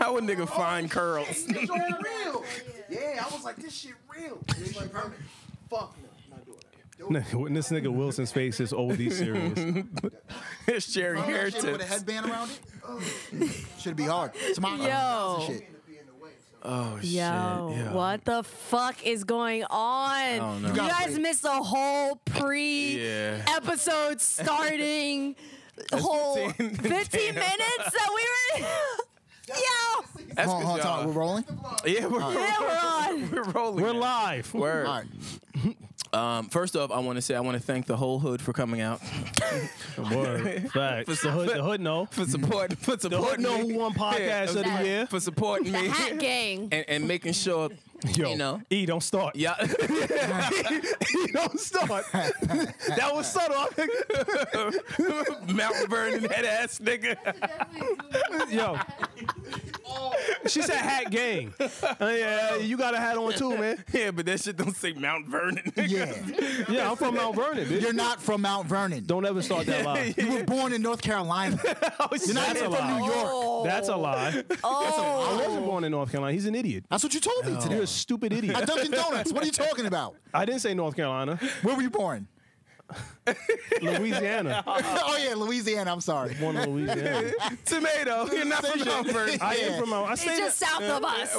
How a nigga find curls? This shit real. Yeah, I was like, this shit real. This shit permanent. Fuck no, not doing that. When this nigga Wilson's face is OD serious. It's Jerry hair Shit with a tips. headband around it. Should be hard. It's my Yo. shit. Oh shit! Yo, Yeah. what the fuck is going on? don't know. You guys missed the whole pre-episode starting. Whole 15 minutes that we were. Yo. That's Hold on, y'all- we're rolling. Yeah, we're on. we're rolling. We're now. live. Word. All right. First off, I want to thank the whole hood for coming out. Word. Facts. The hood know. for supporting The hood know who won podcast of the year. for supporting The me Hat Gang. and making sure Yo, you know. E, don't start. Yeah. E, don't start. That was subtle. Mount Vernon head ass nigga. Yo. She said hat gang. Yeah, you got a hat on too, man. Yeah, but that shit don't say Mount Vernon. Yeah. Yeah, I'm from Mount Vernon, bitch. You're not from Mount Vernon. Don't ever start that lie. You were born in North Carolina. You're not That's a even from lie. New York. That's a lie. I wasn't born in North Carolina. He's an idiot. That's what you told me You're today. a stupid idiot. At Dunkin' Donuts. What are you talking about? I didn't say North Carolina. Where were you born? Louisiana. Oh yeah, Louisiana. I'm sorry. Born in Louisiana. Tomato. You're not from Mount Vernon. I am from Mount. I It's stayed. just south of us.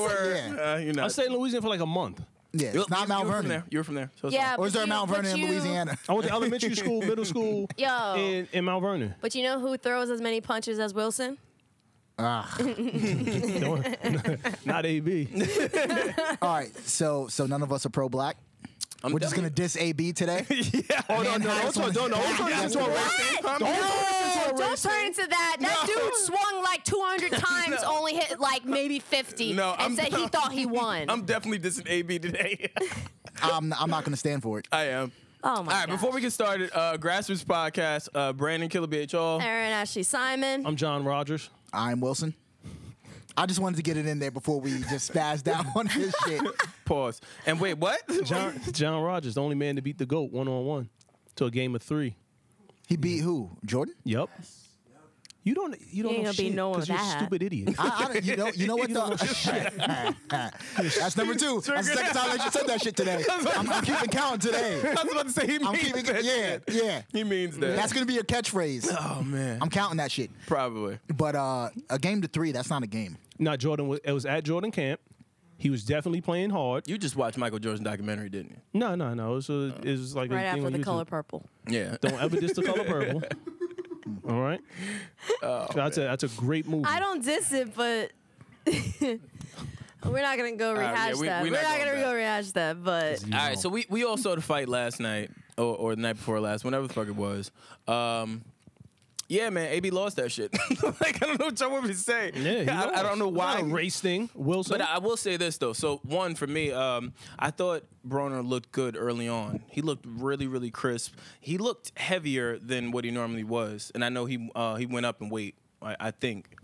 You know. I stayed in Louisiana for like a month. Yeah, it's not Mount Vernon. You're from there. So it's Yeah, Or is there a but Mount you- Vernon but in you- Louisiana? I went to elementary school, middle school, Yo. in Mount Vernon. But you know who throws as many punches as Wilson? Ah. Not AB. All right, so none of us are pro-black. We're just gonna diss AB today. Oh no, no, Manhattan don't turn this into a race thing. No, don't turn into that. That dude swung like 200 times, only hit like maybe 50, No, and said he thought he won. I'm definitely dissing AB today. I'm not gonna stand for it. I am. Oh my All right, gosh. before we get started, Grassroots Podcast, Brandon Killabh, all. Erin Ashley Simon. I'm John Rogers. I'm Wilson. I just wanted to get it in there before we just spaz down on this shit. Pause. And wait, what? John Rogers, the only man to beat the GOAT 1-on-1 to a game of 3. He beat who? Jordan? Yep. You don't ain't know gonna be shit knowing because you're a that. stupid idiot. You know what though? That's number 2. That's the second time I just said that shit today. I'm keeping count today. I was about to say he I'm means keeping that. yeah. He means that. That's gonna be your catchphrase. oh man. I'm counting that shit. Probably. But a game to 3, that's not a game. Now Jordan it was at Jordan camp. He was definitely playing hard. You just watched Michael Jordan's documentary, didn't you? No. It was like Right a thing after on the YouTube. color purple. Yeah. Don't ever diss the color purple. All right. That's a great movie. I don't diss it, but we're not gonna go rehash we- that. we We're not not going gonna back. go rehash that. But All right, so we all saw the fight last night or the night before last, whenever the fuck it was. Yeah, man, AB lost that shit. Like, I don't know what y'all want me to say. Yeah, I don't know why. Not a race thing, Wilson. But I will say this, though. So, one, for me, I thought Broner looked good early on. He looked really, really crisp. He looked heavier than what he normally was. And I know he went up in weight, I think.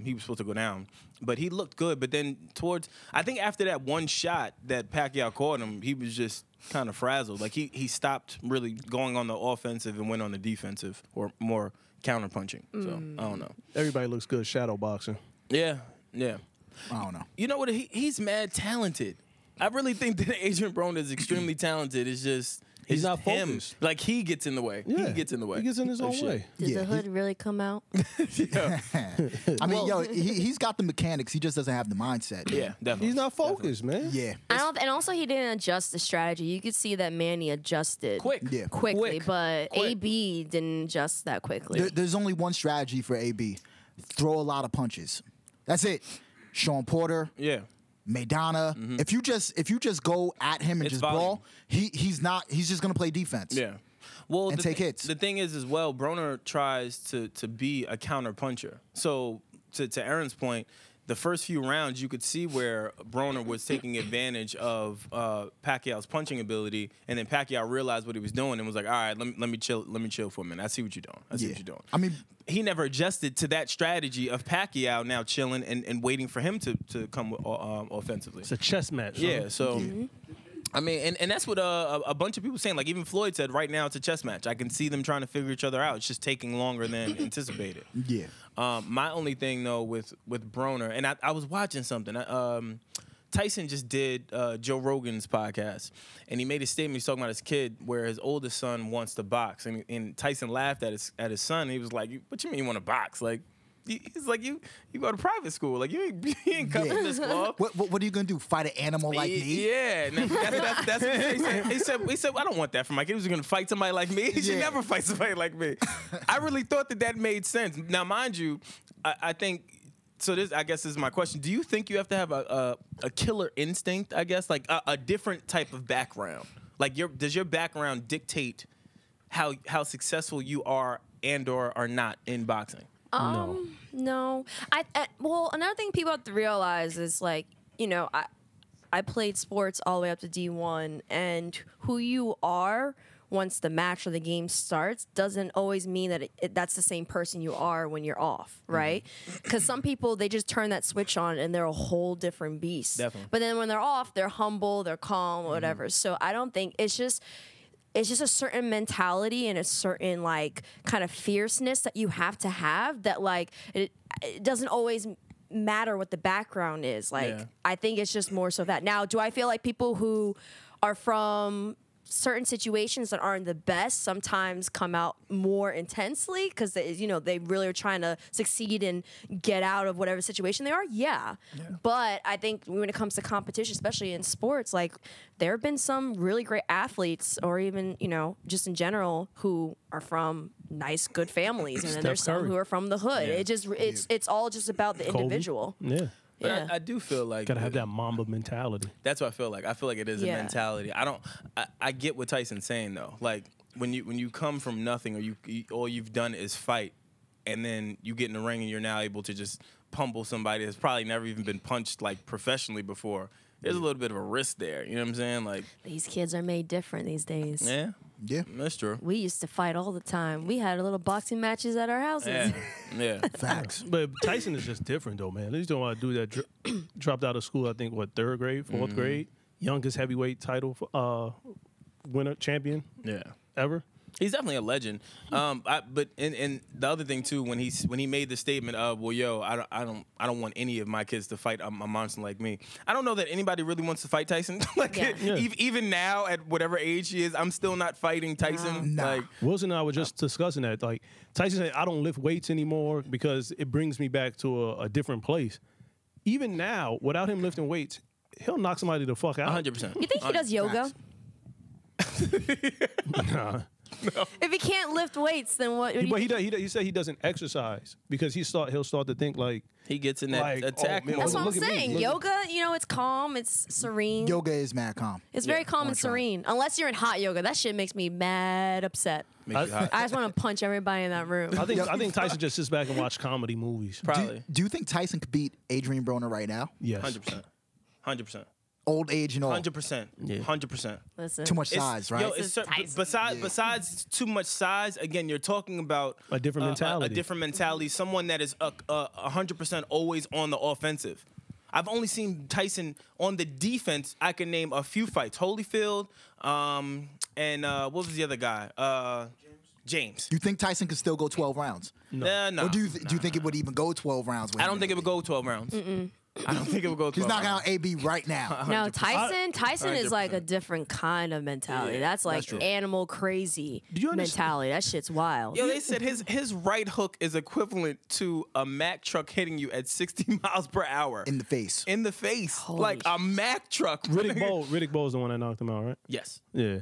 He was supposed to go down. But he looked good. But then I think after that one shot that Pacquiao caught him, he was just kind of frazzled. Like, he stopped really going on the offensive and went on the defensive or more counter-punching. So, I don't know. Everybody looks good shadow boxing. Yeah. I don't know. You know what? He's mad talented. I really think that Adrien Broner is extremely talented. It's just He's not him. focused. Like, he gets in the way. Yeah. He gets in the way. He gets in his of own shit. way. did Yeah, the hood really come out? I mean, he's got the mechanics. He just doesn't have the mindset. Yeah, definitely. He's not focused, man. Yeah. And also he didn't adjust the strategy. You could see that Manny adjusted Quick. Yeah. quickly, Quick. but Quick. AB didn't adjust that quickly. There's only one strategy for AB. Throw a lot of punches. That's it. Sean Porter, Yeah. Maidana. If you just go at him and It's just volume. brawl, he's just gonna play defense. Yeah. Well, And the take hits. The thing is, as well, Broner tries to be a counter puncher. So, to Aaron's point, the first few rounds, you could see where Broner was taking advantage of Pacquiao's punching ability, and then Pacquiao realized what he was doing and was like, "All right, let me chill for a minute. I see what you're doing. I see what you're doing." I mean, he never adjusted to that strategy of Pacquiao now chilling and waiting for him to come offensively. It's a chess match. Yeah, so I mean, and that's what a bunch of people saying. Like even Floyd said, right now it's a chess match. I can see them trying to figure each other out. It's just taking longer than anticipated. Yeah. My only thing though with Broner, and I was watching something. Tyson just did Joe Rogan's podcast, and he made a statement. He's talking about his kid, where his oldest son wants to box, and Tyson laughed at his son. And he was like, "What you mean you want to box? Like." He's like, you go to private school. Like, you ain't cut from this cloth. What are you going to do, fight an animal like me? Yeah. That's what he said. He said, I don't want that for my kid. He was going to fight somebody like me. He should never fight somebody like me. I really thought that made sense. Now, mind you, I think, so this, I guess, is my question. Do you think you have to have a killer instinct, I guess? Like, a different type of background? Like, does your background dictate how successful you are and or are not in boxing? No. Well, another thing people have to realize is, like, you know, I played sports all the way up to D1, and who you are once the match or the game starts doesn't always mean that that's the same person you are when you're off, right? Because some people, they just turn that switch on and they're a whole different beast. Definitely. But then when they're off, they're humble, they're calm, whatever. So I don't think it's just a certain mentality and a certain, like, kind of fierceness that you have to have that, like, it doesn't always matter what the background is. Like, I think it's just more so that. Now, do I feel like people who are from certain situations that aren't the best sometimes come out more intensely because they really are trying to succeed and get out of whatever situation they are? Yeah. But I think when it comes to competition, especially in sports, like, there have been some really great athletes, or even, just in general, who are from nice, good families, and then there's some who are from the hood. It's all just about the individual. Yeah. But I do feel like gotta have that Mamba mentality. That's what I feel like. I feel like it is a mentality. I get what Tyson's saying though. Like when you come from nothing, or all you've done is fight, and then you get in the ring and you're now able to just pummel somebody that's probably never even been punched like professionally before. There's a little bit of a risk there. You know what I'm saying? Like, these kids are made different these days. Yeah, that's true. We used to fight all the time. We had little boxing matches at our houses. Yeah. Facts. But Tyson is just different though, man. He's don't want to do that. Dropped out of school, I think, third grade, fourth grade. Youngest heavyweight title winner, champion. Yeah. Ever. He's definitely a legend. But the other thing too, when he made the statement of, well, yo, I don't want any of my kids to fight a monster like me. I don't know that anybody really wants to fight Tyson. Even now at whatever age he is, I'm still not fighting Tyson. Nah. Like Wilson and I were just discussing that. Like Tyson said, I don't lift weights anymore because it brings me back to a different place. Even now, without him lifting weights, he'll knock somebody the fuck out. 100%. You think he does yoga? Nah. No. If he can't lift weights, then what? He said he doesn't exercise because he'll start to think like he gets in that attack mode. That's what I'm saying. Yoga, it's calm, it's serene. Yoga is mad calm. It's very calm and serene. Unless you're in hot yoga, that shit makes me mad upset. I just want to punch everybody in that room. I think Tyson just sits back and watch comedy movies. Probably. Do you think Tyson could beat Adrien Broner right now? Yes. 100%. Old age and all. 100%. 100%. Listen. Too much size, right? Besides too much size, again, you're talking about a different mentality. A different mentality. Someone that is 100% always on the offensive. I've only seen Tyson on the defense. I can name a few fights: Holyfield, and what was the other guy? James. You think Tyson could still go 12 rounds? No. Or do you think it would even go 12 rounds? I don't think it would go 12 rounds. I don't think it would go 12 He's knocking out AB right now. No, Tyson is like a different kind of mentality. That's like animal crazy mentality. That shit's wild. Yo, they said his right hook is equivalent to a Mack truck hitting you at 60 miles per hour. In the face. In the face. Holy like a Mack truck. Riddick Bowe is the one that knocked him out, right? Yes. Yeah.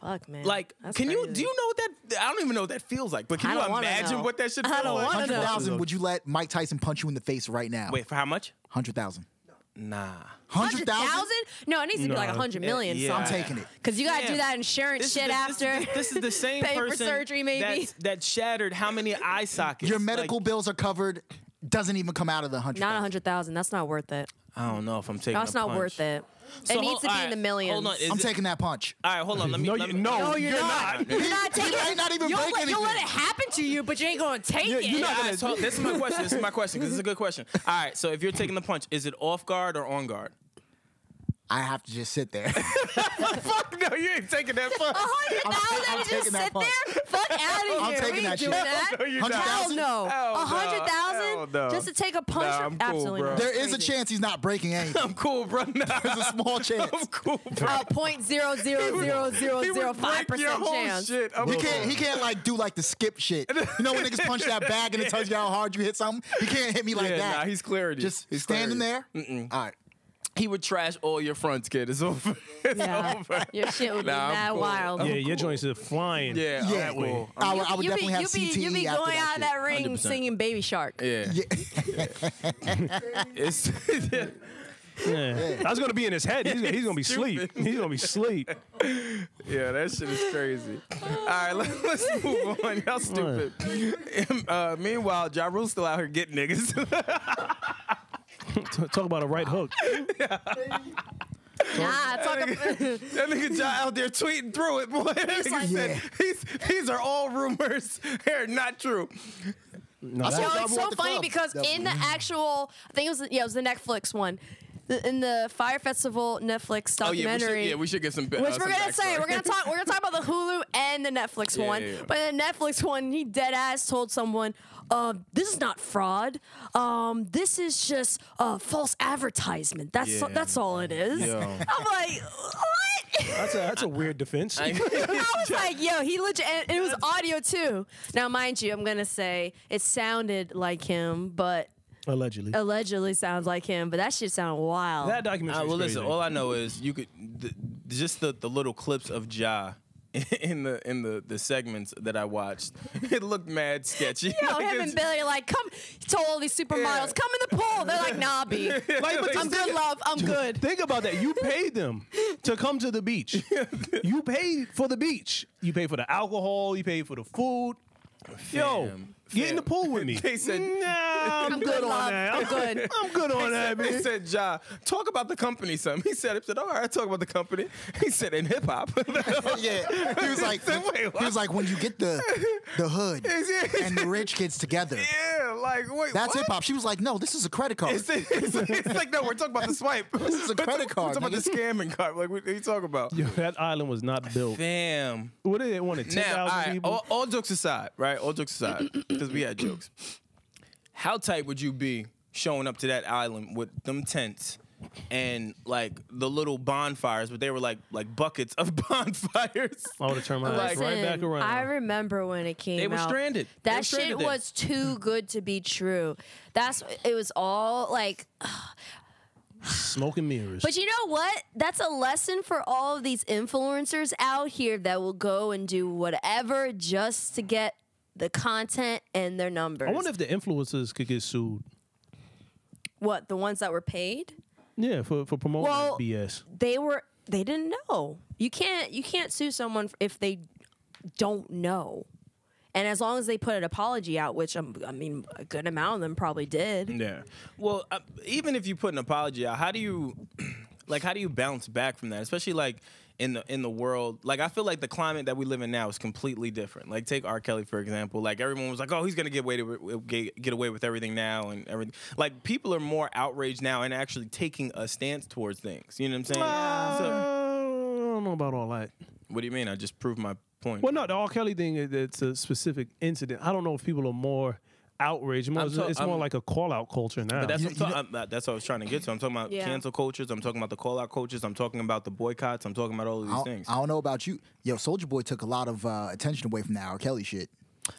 Fuck, man. Like, That's do you know crazy. what that? I don't even know what that feels like. But can you imagine what that should feel I don't like? wanna know. 100,000. Would you let Mike Tyson punch you in the face right now? Wait, for how much? 100,000. Nah. 100,000? No, it needs to be like 100 million. Yeah. I'm taking it. Because you got to do that insurance shit after. This is the same Pay person for surgery, maybe. that shattered how many eye sockets? Your medical bills are covered. Doesn't even come out of the 100,000. Not 100,000. That's not worth it. I don't know if I'm taking. That's not worth it. It needs to be in the millions. Hold on, I'm taking that punch. All right, hold on. Let me. No, you're not. You're not taking He might not even break anything. You'll let it happen to you, but you ain't going to take it. You're not gonna. This is my question. This is my question because it's a good question. All right, so if you're taking the punch, is it off guard or on guard? I have to just sit there. Fuck no, you ain't taking that fuck. $100,000 to just taking that sit punt. there? Fuck out of I'm here. taking We that ain't shit. doing that. No, you're not. Hell no. Hell no. Hell $100,000 no. just to take a punch? Nah, I'm cool, Absolutely bro. not. There is a Crazy. chance he's not breaking anything. I'm cool, bro. Nah. There's a small chance. I'm cool, bro. .0000005% chance. Shit. I'm He cool. can't like do like the skip shit. You know when niggas punch that bag and it tells you how hard you hit something? He can't hit me like Yeah, that. nah, he's clarity. Just He's standing clarity. there. All right. He would trash all your fronts, kid. It's over. It's Yeah. over. Your shit would be Nah, I'm mad cool. wild. Yeah, your joints are flying. Yeah, Yeah. that way. cool. I would You definitely have CTE you be after going out of that shit. ring 100%. singing Baby Shark. Yeah. It's Yeah. That's gonna be in his head. He's gonna be asleep. He's gonna be asleep. yeah, that shit is crazy. All right, let's move on. Y'all stupid. Meanwhile, Ja Rule's still out here getting niggas. Talk about a right hook. Nah, talk about. That nigga Ja out there tweeting through it, boy. That nigga like- said, these are all rumors. They're not true. No, I that- saw Yo, Ja it's Rule at so the funny club. because in the actual, I think it was the Netflix one, in the Fyre Festival Netflix documentary. we should get some. Which we're gonna say we're gonna talk about the Hulu and the Netflix Yeah, one. yeah, yeah. But in the Netflix one, he dead ass told someone, "This is not fraud. This is just false advertisement. Yeah. That's all it is." Yo. I'm like, what? That's a weird defense. I was like, yo, he legit, and it was audio too. Now, mind you, I'm gonna say it sounded like him, but allegedly sounds like him. But that shit sounded wild. That documentary. Well, is listen. crazy. All I know is you could just the little clips of Ja in the segments that I watched. It looked mad sketchy. Yo, Like, him it's- and Billy are like, come. He told all these supermodels, Yeah. come in the pool. They're like, nah, B. but I'm good, love. I'm good. Think about that. You paid them to come to the beach. You paid for the beach. You paid for the alcohol. You paid for the food. Yo, get in the pool with me. They said- nah, I'm good on love. that. I'm good. I'm good on that, They man. said, Ja, talk about the company some. He said, all right, talk about the company. He said, in hip hop. Yeah. He was like, Wait, what? he was like, when you get the hood Yeah. and the rich kids together, Yeah, like, wait, that's what? hip hop. She was like, no, this is a credit card. It's like, no, we're talking about the swipe. This is a credit card, We're talking about the nigga. scamming card. Like, what are you talking about? Yo, that island was not built. Fam. What did they want? Now, all 10,000 right, people? all jokes aside, right? All jokes aside, because we had jokes. How tight would you be showing up to that island with them tents and like the little bonfires, but they were like buckets of bonfires? I would have turned my ass Like- right back around. I remember when it came out. They were stranded. They were That shit stranded there. was too good to be true. It was all like. Smoke and mirrors. But you know what? That's a lesson for all of these influencers out here that will go and do whatever just to get the content and their numbers. I wonder if the influencers could get sued. What, the ones that were paid? Yeah, for promoting Well, that BS. They didn't know. You can't sue someone if they don't know. And as long as they put an apology out, which I mean, a good amount of them probably did. Yeah. Well, even if you put an apology out, how do you bounce back from that? Especially like in the world, like I feel like the climate that we live in now is completely different. Like take R. Kelly for example. Like everyone was like, oh, he's gonna get away with everything now and everything. Like people are more outraged now and actually taking a stance towards things. You know what I'm saying? I don't know about all that. What do you mean? I just proved my point. Well, no, the R. Kelly thing, it's a specific incident. I don't know if people are more outraged. It's more like a call-out culture now. But that's what I was trying to get to. I'm talking about Yeah. cancel cultures. I'm talking about the call-out cultures. I'm talking about the boycotts. I'm talking about all of these things. I don't know about you. Yo, Soulja Boy took a lot of attention away from that R. Kelly shit.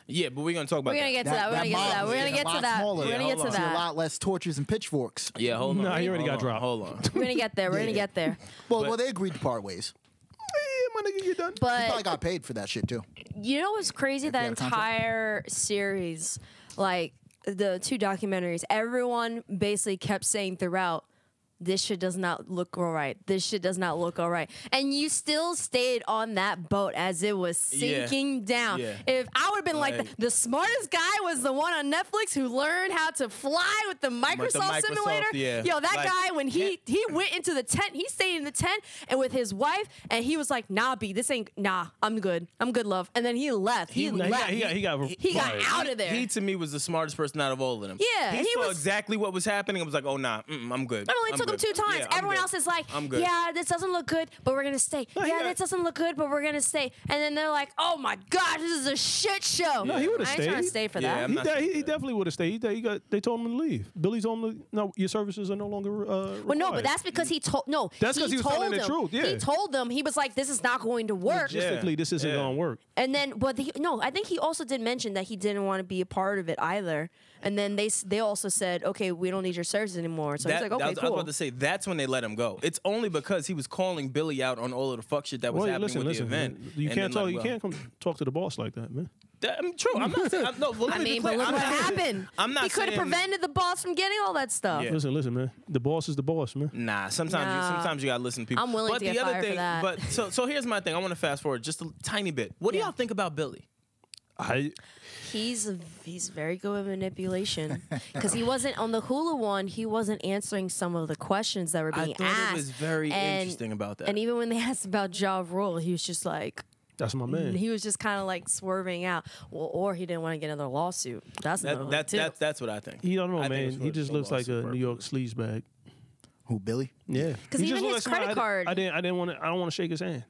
Yeah, but we're gonna talk about We're gonna that. get to that. We're gonna get to that. We're gonna get to that. We're gonna get to See a that. lot less torches and pitchforks. Yeah, hold on. Nah, he already Hold got on, dropped. Hold on. We're gonna get there. We're gonna get there. Well, they agreed to part ways. Yeah, my nigga, you done. He probably But got paid for that shit too. you know what's crazy? That had a contract? entire series, like the two documentaries, everyone basically kept saying throughout, this shit does not look all right. This shit does not look all right. And you still stayed on that boat as it was sinking down. Yeah. If I would have been like, Like- the smartest guy was the one on Netflix who learned how to fly with the Microsoft Simulator. yeah. Yo, that Like, guy, when he went into the tent, he stayed in the tent and with his wife, and he was like, nah, B, this ain't, nah, I'm good, love. And then he left. He left. He got fired. out of there. He to me was the smartest person out of all of them. Yeah, he he saw was- exactly what was happening. I was like, oh nah, I'm good. It only took him 2 times. Yeah, I'm Everyone good. else is like, I'm good. yeah, this doesn't look good, but we're gonna stay. Yeah, this doesn't look good, but we're gonna stay. And then they're like, oh my gosh, this is a shit show. No, he would've I ain't trying to stayed. stay for Yeah, that. I'm not sure He that. definitely would have stayed. They told him to leave. Billy told him, no, your services are no longer required. Well, no, but that's because he told. No, That's 'cause he was telling the told truth, them. yeah. He told them. He was like, "This is not going to work." Logistically, this isn't going to work. And then, but no, I think he also did mention that he didn't want to be a part of it either. And then they also said, "Okay, we don't need your services anymore." So he's like, "Okay, I was cool." about to say that's when they let him go. It's only because he was calling Billy out on all of the fuck shit that was Well, happening with the event. Man. You and can't then let talk. him You go. can't come talk to the boss like that, man. I mean, true. I'm not saying. No, well, let I me be mean, clear. but look I'm what not saying- happened. I'm not He could have saying- prevented the boss from getting all that stuff. Yeah. Listen, man. The boss is the boss, man. Nah, sometimes you gotta listen to people. I'm willing but to get the other fired for thing, that. But so here's my thing. I want to fast forward just a tiny bit. What do Yeah. y'all think about Billy? He's very good with manipulation because he wasn't on the Hulu one. He wasn't answering some of the questions that were being I thought asked. it was very And- interesting about that. And even when they asked about Ja Rule, he was just like, That's my man. he was just kind of like swerving out. Well, or he didn't want to get another lawsuit. That's another one, too. that's what I think. He don't know, I think man. it's He for- just for looks like a lawsuit New York purposes. sleaze bag. Who, Billy? Yeah. 'Cause He even just look his like somebody credit card- I didn't want to. I don't want to shake his hand.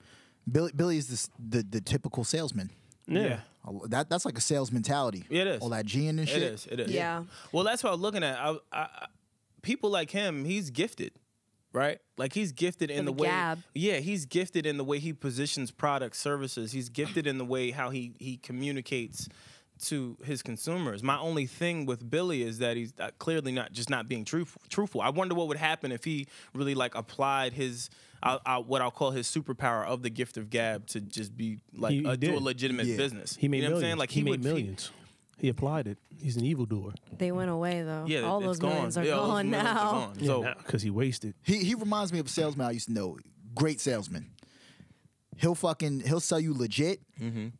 Billy is the typical salesman. Yeah. That's like a sales mentality. It is. All that gin and shit. It is. Yeah. Well, that's what I was looking at. People like him, he's gifted, right? Like he's gifted in the the way. gab. Yeah, he's gifted in the way he positions products, services. He's gifted in the way how he communicates to his consumers. My only thing with Billy is that he's clearly not being truthful. I wonder what would happen if he really like applied his what I'll call his superpower of the gift of gab to just be like He do a did. legitimate Yeah. business. He made you know millions. what I'm saying? Like he made would millions. He applied it. He's an evildoer. They went away, though. Yeah, all it's those gone. millions are Yeah, all those gone millions are now. gone. So Because he wasted. He reminds me of a salesman I used to know. Great salesman. He'll sell you legit,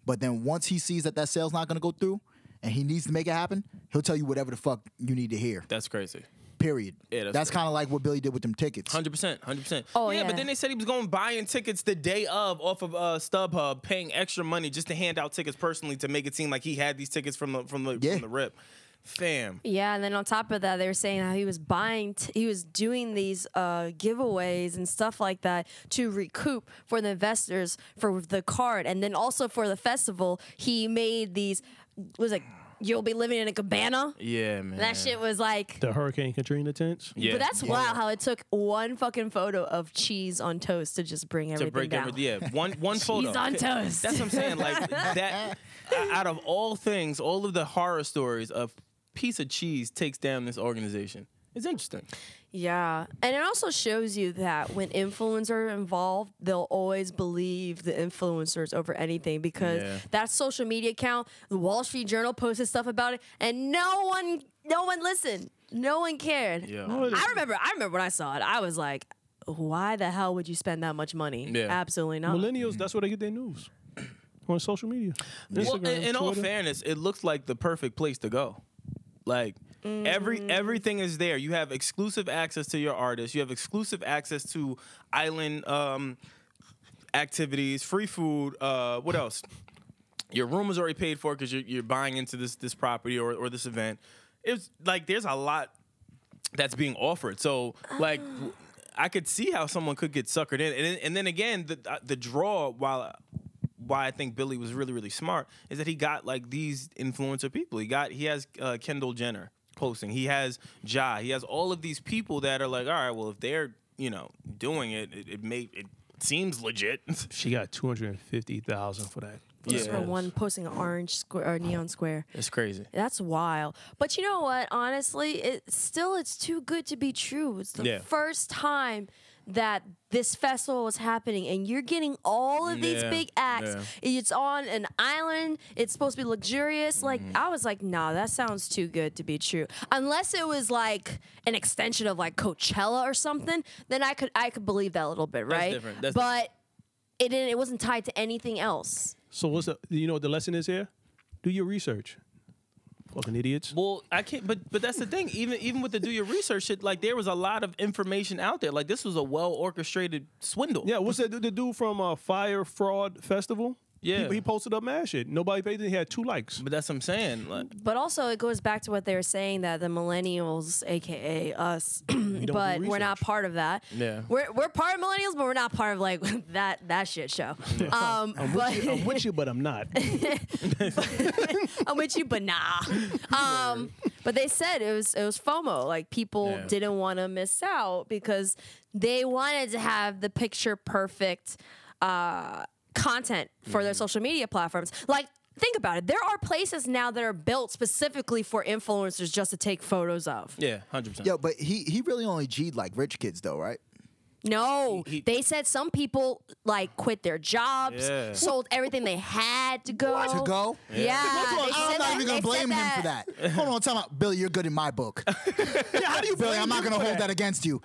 but then once he sees that sale's not gonna go through and he needs to make it happen, he'll tell you whatever the fuck you need to hear. that's crazy. Period. Yeah, that's kind of like what Billy did with them tickets. 100%. Oh, yeah, yeah. but then they said he was going buying tickets the day of off of StubHub, paying extra money just to hand out tickets personally to make it seem like he had these tickets from the rip. Fam. Yeah, and then on top of that, they were saying how he was he was doing these giveaways and stuff like that to recoup for the investors for the card, and then also for the festival, he made these. Was like you'll be living in a cabana. Yeah, man. That shit was like. The Hurricane Katrina tents. Yeah. But that's wild how it took one fucking photo of cheese on toast to just bring everything to break down. everything. Yeah, one photo. Cheese on toast. That's what I'm saying. Like that. Out of all things, all of the horror stories, a piece of cheese takes down this organization. It's interesting. Yeah, and it also shows you that when influencers are involved, they'll always believe the influencers over anything because Yeah. that social media account, the Wall Street Journal posted stuff about it, and no one listened, no one cared. Yeah. I remember when I saw it, I was like, why the hell would you spend that much money? Yeah. Absolutely not. Millennials, that's where they get their news. On social media. Well, Instagram, in all Twitter. fairness, it looks like the perfect place to go. Like everything is there. You have exclusive access to your artists. You have exclusive access to island activities, free food. What else? Your room is already paid for because you're buying into this property or this event. It's like there's a lot that's being offered. So like I could see how someone could get suckered in. And then again, the draw why I think Billy was really, really smart is that he got like these influencer people. He has Kendall Jenner posting. He has Ja. He has all of these people that are like, all right, well, if they're doing it, it seems legit. She got $250,000 for that. Just for one posting an orange square or neon square. It's crazy. That's wild. But you know what? Honestly, it's too good to be true. It's the first time that this festival was happening, and you're getting all of these big acts. It's on an island. It's supposed to be luxurious. Like I was like, nah, that sounds too good to be true. Unless it was like an extension of like Coachella or something, then I could believe that a little bit, right? different. That's but it wasn't tied to anything else. So what's what the lesson is here? Do your research. Fucking idiots. Well, I can't, but that's the thing. Even with the do your research shit, like there was a lot of information out there. Like this was a well orchestrated swindle. Yeah, what's that? The dude from Fyre Fraud Festival? Yeah. He posted up mad shit. Nobody paid attention. He had 2 likes. But that's what I'm saying. Like, But also, it goes back to what they were saying that the millennials, aka us, but do we're not research. part of that. Yeah. We're part of millennials, but we're not part of like that shit show. I'm with you, but I'm not. I'm with you, but nah. But they said it was FOMO. Like people Yeah. didn't want to miss out because they wanted to have the picture perfect content for their social media platforms. Like, think about it. There are places now that are built specifically for influencers just to take photos of. yeah, 100%. Yo, but he really only G'd like rich kids though, right? No, they said some people like quit their jobs, Yeah. sold everything they had to go. To go? Yeah, they I'm said not even gonna they blame said him for that. Hold on, time out. Billy, you're good in my book. How do you Billy, I'm not gonna hold that against you.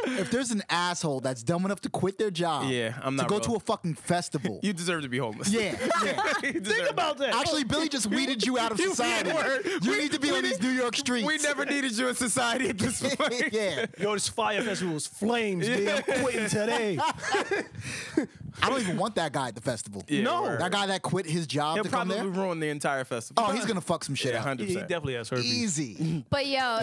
If there's an asshole that's dumb enough to quit their job, Yeah, I'm not to go wrong. to a fucking festival, You deserve to be homeless. yeah. Think about that. Actually, Billy just weeded you out of society. You need to be on these New York streets. We never needed you in society at this point. Yeah. Yo, this Fyre Festival is flames, man. I'm quitting today. I don't even want that guy at the festival. Yeah, No. word. That guy that quit his job He'll to come probably there. ruin the entire festival. Oh, he's gonna fuck some shit Yeah, up. 100%. He definitely has herpes. Easy. But yo,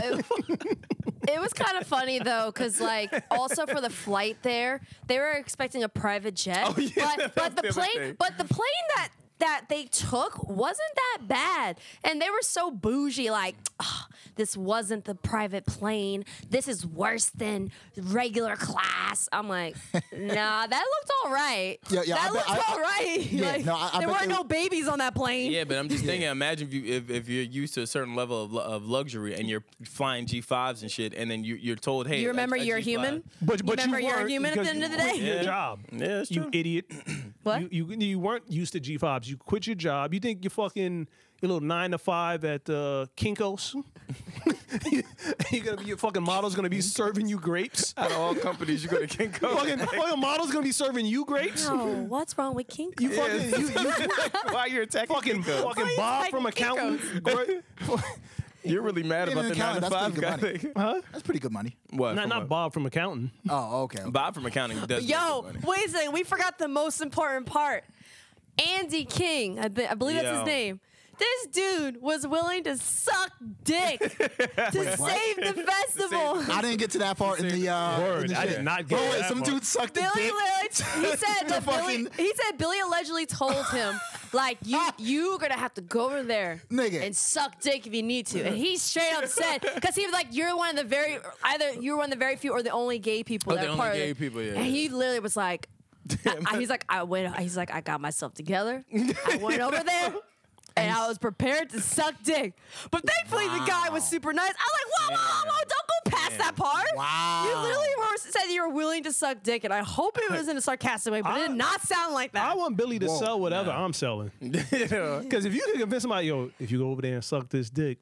it was kind of funny though, because like also for the flight there, they were expecting a private jet. Oh, yeah, but that's the the other plane, thing. but the plane that they took wasn't that bad, and they were so bougie. Like, "Oh, this wasn't the private plane. This is worse than regular class. I'm like, nah, that looked all right. Yeah, that I bet- looked all right. Yeah, Like, no, I there bet weren't they- no babies on that plane. Yeah, but I'm just thinking. Imagine if you're used to a certain level of luxury and you're flying G5s and shit, and then you're told, hey, You remember a you're G5. human? But remember you you're a weren't human at the because end of the you quit day? Your Yeah. job. Yeah, that's You true. idiot. What? You weren't used to G5s. You quit your job. You think you're fucking your little 9 to 5 at Kinko's? Your fucking model's gonna be serving you grapes. Out of all companies, you go to Kinko. Fucking model's gonna be serving you grapes. Oh, what's wrong with King? You fucking Why you're attacking fucking Kinko? fucking you Bob attacking from accountant. You're really mad Being about an the 9 to accountant, 5 that's guy pretty thing. Huh? That's pretty good money. What? Not from not what? Bob from accounting. Oh, okay. Bob from accounting does. Yo, make good money. wait a second. We forgot the most important part. Andy King, I believe that's Yo. his name. This dude was willing to suck dick to save the festival. I didn't get to that part in the Word, in the I shit. did not get Oh, wait, that some part. dude sucked a Billy, dick. he said that fucking- Billy allegedly told him, like, you're gonna have to go over there Nigga. and suck dick if you need to. And he straight up said, because he was like, you're one of the very, either you're one of the very few or the only gay people Oh, that the are only part gay of it. people, yeah. And he literally was like, he's like, I got myself together. I went over there. And I was prepared to suck dick. But thankfully, the guy was super nice. I was like, whoa, don't go past that part. Wow. You literally said you were willing to suck dick, and I hope it was in a sarcastic way, but it did not sound like that. I want Billy to sell whatever I'm selling. Because if you can convince somebody, yo, if you go over there and suck this dick,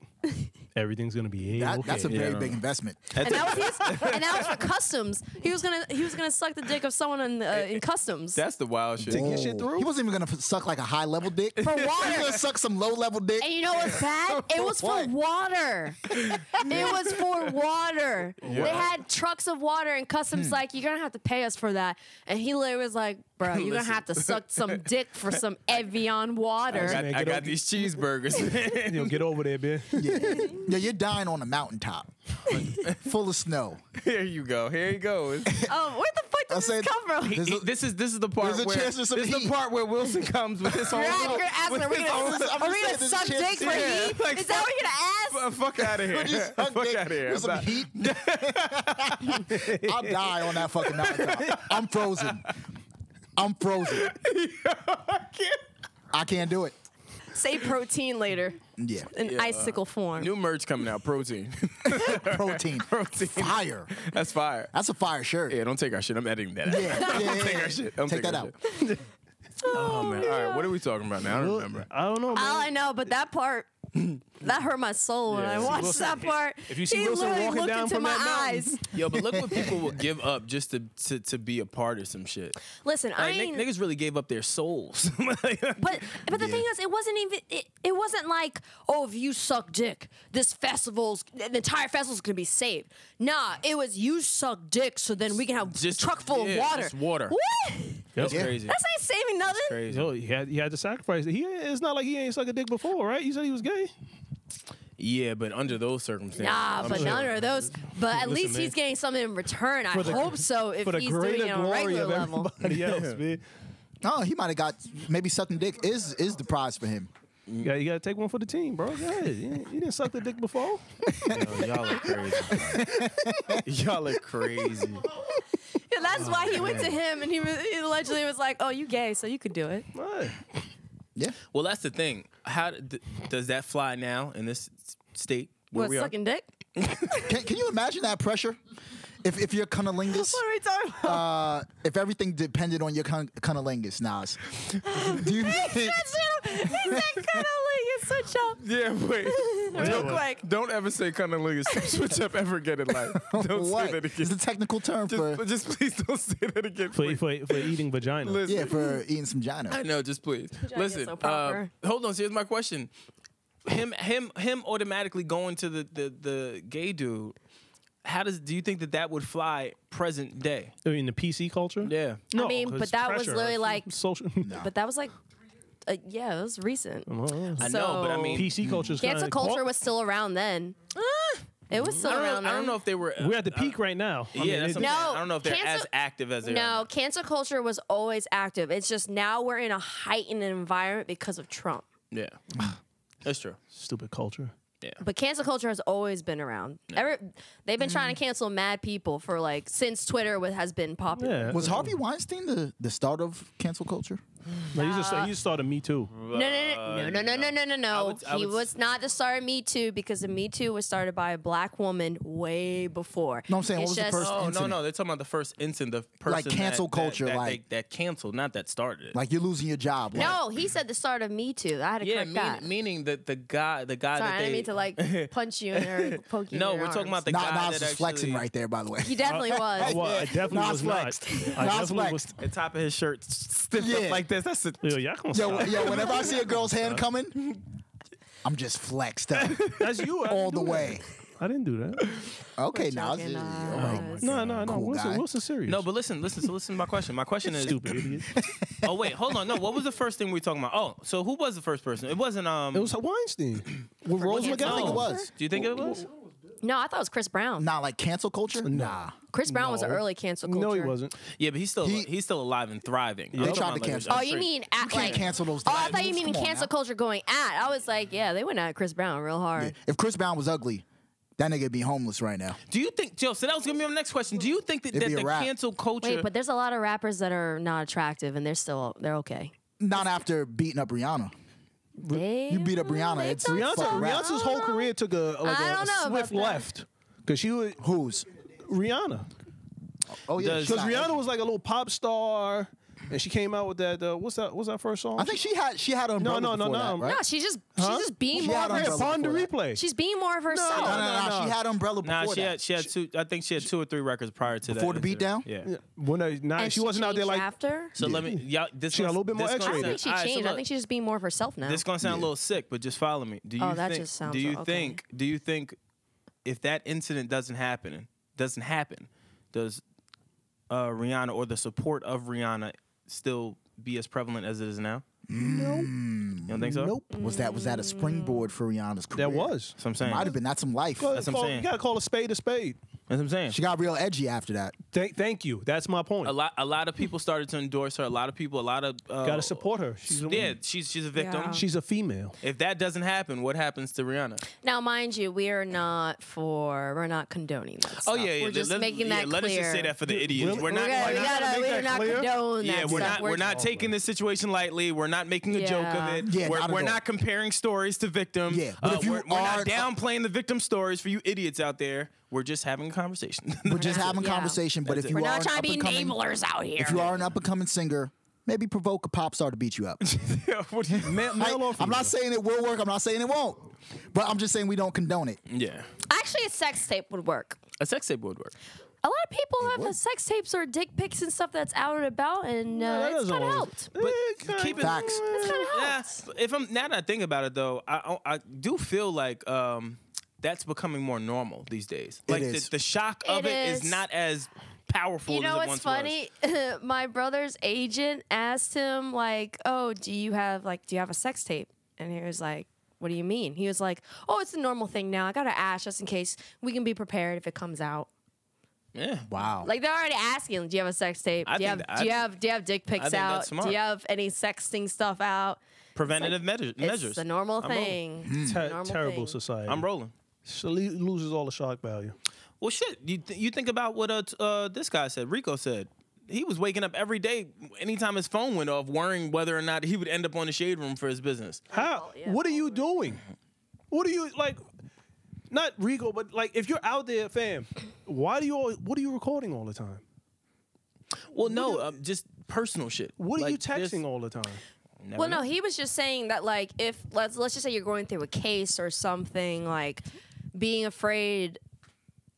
everything's gonna be okay. That's a very Yeah. big investment. and that was for customs. He was gonna suck the dick of someone in customs. That's the wild shit. To get shit through. He wasn't even gonna suck like a high level dick. For He was water. gonna suck some low level dick. And you know what's bad? It was for What? water. It was for water. They had trucks of water, and customs like, you're gonna have to pay us for that. And he literally was like, bro, you're gonna have to suck some dick for some Evian water. Man, I get got over- these cheeseburgers. Yo, get over there, man. Yeah, you're dying on a mountaintop, full of snow. Here you go. Here you go. Where the fuck I does said- this come from? There's a- This is the part there's a where chance there's some this is heat. the part where Wilson comes with his whole. You're asking, with are we his gonna, own- I'm are just we saying gonna there's a suck chance- dick for Yeah, heat? like, Is that what you're gonna ask? Fuck out of here. Suck Fuck dick out of here. with some heat. I'll die on that fucking mountaintop. I'm frozen. I can't do it. Say protein later Yeah. in icicle form. New merch coming out. Protein. Protein. Fire. That's fire. That's a fire shirt. Yeah, don't take our shit. I'm editing that. out. Yeah. Take our shit. Don't Take that our out. shit. Oh man. All right. What are we talking about now? I don't remember. I don't know, man. All I know, but that part That hurt my soul when I watched Wilson, that part. if you see he Wilson literally walking looked down into from my that eyes. Yo, but look what people will give up just to be a part of some shit. Listen, I Like, ain't. niggas really gave up their souls. Like, But the thing is, it wasn't even. It wasn't like, oh, if you suck dick, the entire festival's gonna be saved. Nah, it was you suck dick, so then we can have Just- a truck full yeah, of water. just water. What? That's Yeah. crazy. That's not saving nothing. Crazy. Yo, he had to sacrifice it. It's not like he ain't sucked a dick before, right? You said he was gay. Yeah, but under those circumstances. Nah, I'm but sure. none of those. But at Listen, least man. he's getting something in return. I For the- hope so. If For the he's doing greater it on a glory regular of level. everybody else, man. No, he might have got maybe sucking dick is the prize for him. You got to take one for the team, bro. Go ahead. You didn't suck the dick before. Yo, y'all are crazy. Y'all are crazy. Yeah, that's why he went to him and he allegedly was like, "Oh, you gay, so you could do it." Right. Yeah. Well, that's the thing. How does that fly now in this state where What, we are? sucking dick? Can you imagine that pressure? If you're cunnilingus, What are we talking about? if everything depended on your cunnilingus, Nas, do you think? He said cunnilingus, switch up. Yeah, wait. Real quick. Don't ever say cunnilingus. Switch up ever again in life. Don't what? say that It's again. the technical term for Just please don't say that again. For please. eating vagina. Listen. yeah for eating some I gina. know, just please. Vagina Listen, is so proper. hold on. So here's my question. Him automatically going to the gay dude. Do you think that would fly present day? I mean, the PC culture? Yeah. No, I mean, 'cause but that was pressure. literally like, social. but that was like, yeah, it was recent. I know, but I So- mean, PC culture is Cancel kinda- culture was still around then. It was still around then. I don't know if they were. We're at the peak right now. I mean, Yeah, that's what I'm No, saying. I don't know if they're cancel- as active as they are. No, cancel culture was always active. It's just now we're in a heightened environment because of Trump. Yeah, that's true. stupid culture. But cancel culture has always been around. They've been trying to cancel mad people for like since Twitter has been popular. Yeah. Was Harvey Weinstein the start of cancel culture? Like, he just started Me Too. No. He was not the start of Me Too because the Me Too was started by a black woman way before. No, I'm saying, It's what was the just- first Oh incident? no, they're talking about the first incident, the person Like cancel that, culture, that, like- that canceled, not that started it. Like you're losing your job. Like, No, he said the start of Me Too. I had to yeah, correct that. meaning that the guy Sorry, that I they didn't mean to like punch you in or poke you. No, in your we're talking about arms. the guy Nas that was flexing actually- right there, by the way. He definitely was. Well, I definitely Nas was not. flexed. I Nas definitely was. flexed. the top of his shirt stiffed Yeah. up like this. That's it. Yo, y'all gonna Yo, stop. whenever I see a girl's hand coming, I'm just flexed up That's you. I all didn't the do that. way. I didn't do that. Okay, We're Nas. joking, All Nas. right. No. Cool Wilson, guy. Wilson's serious. No, but listen to my question. My question is Stupid idiot. Oh wait, hold on. No, what was the first thing we were talking about? Oh, so who was the first person? It wasn't It was Weinstein with Rose Cancel I think it McGowan. was. Do you think it was? No, I thought it was Chris Brown. Not like cancel culture? Nah. Chris Brown was an No. early cancel culture. No, he wasn't. Yeah, but he's still alive and thriving. I'm They talking tried to about, like, cancel. Oh, you mean at, can't like cancel those Oh, I things. thought you mean Come on cancel now. culture going at. I was like, yeah, they went at Chris Brown real hard. If Chris Brown was ugly, that nigga would be homeless right now. Do you think, Joe? So that was gonna be my next question. Do you think that, It'd be that a the wrap. cancel culture? Wait, but there's a lot of rappers that are not attractive and they're okay. Not after beating up Rihanna. You beat up Rihanna. It's Rihanna's whole career took a I don't know swift about that. left because she was Who's? Rihanna. Oh yeah. Does- she's Because not- Rihanna was like a little pop star, and she came out with that. What's that first song? I think she had her No, umbrella no, before no. that, right? No, she's just being She more had of umbrella herself. Upon the before that. replay. She's being more of herself. No. She had umbrella before Nah, that. she had two. I think she had 2 or 3 records prior to that. Before the beatdown? Yeah. When And she wasn't out there changed like. after. So let me. Y'all, this She got a gonna- little bit more this extra gonna in I it. think she all right, so changed. I look, think she's just being more of herself now. This gonna sound a little sick, but just follow me. Do you Oh, that think? just sounds do you okay. think if that incident doesn't happen, does Rihanna or the support of Rihanna still be as prevalent as it is now? Nope. You don't think so? Nope. Was that a springboard for Rihanna's career? That was. That's what I'm saying. Might have been. That's some life. That's what I'm saying. You gotta call a spade a spade. That's what I'm saying. She got real edgy after that. Thank you. That's my point. A lot of people started to endorse her. A lot of Gotta support her. She's a woman. Yeah, she's a victim. Yeah. She's a female. If that doesn't happen, what happens to Rihanna? Now, mind you, we're not condoning that. Oh stuff. yeah, We're just making that let us clear. just say that for the idiots. Really? We're not. We're not condone that Yeah, we're stuff. not. We're not taking this situation lightly. We're not making a joke of Yeah. it. Yeah, not at we're all. not comparing stories to victims. Yeah, but if you we're not are- downplaying the victim stories for you idiots out there. We're just having a conversation. We're just having Yeah. conversation. But That's if it. you We're are not trying to be an up-and-coming- enablers out here. if you are an up and coming singer, maybe provoke a pop star to beat you up. Male or I'm not saying it will work. I'm not saying it won't. But I'm just saying we don't condone it. Yeah. Actually, a sex tape would work. A sex tape would work. A lot of people have sex tapes or dick pics and stuff that's out and about, and it's kind of helped. But keep it. Facts. It's kind of Yeah. helped. If I'm now that I think about it though, I do feel like that's becoming more normal these days. Like is. the shock of it is is. not as powerful You know as it what's once funny? My brother's agent asked him like, "Oh, do you have a sex tape?" And he was like, "What do you mean?" He was like, "Oh, it's a normal thing now. I gotta ask just in case we can be prepared if it comes out." Yeah. Wow. Like they're already asking, "Do you have a sex tape? Do you have dick pics think out? that's smart. Do you have any sexting stuff out?" Preventative It's measures. the normal I'm rolling. thing. It's the normal terrible thing. society. I'm rolling. So loses all the shock value. Well, shit. You think about what this guy said. Rico said he was waking up every day, anytime his phone went off, worrying whether or not he would end up on the shade room for his business. How? yeah, What are you doing? What are you like? Not Rico, but like if you're out there, fam, what are you recording all the time? Well, no, just personal shit. What are you Like, there's- texting all the time? Never Well, know. no, he was just saying that like if let's just say you're going through a case or something, like being afraid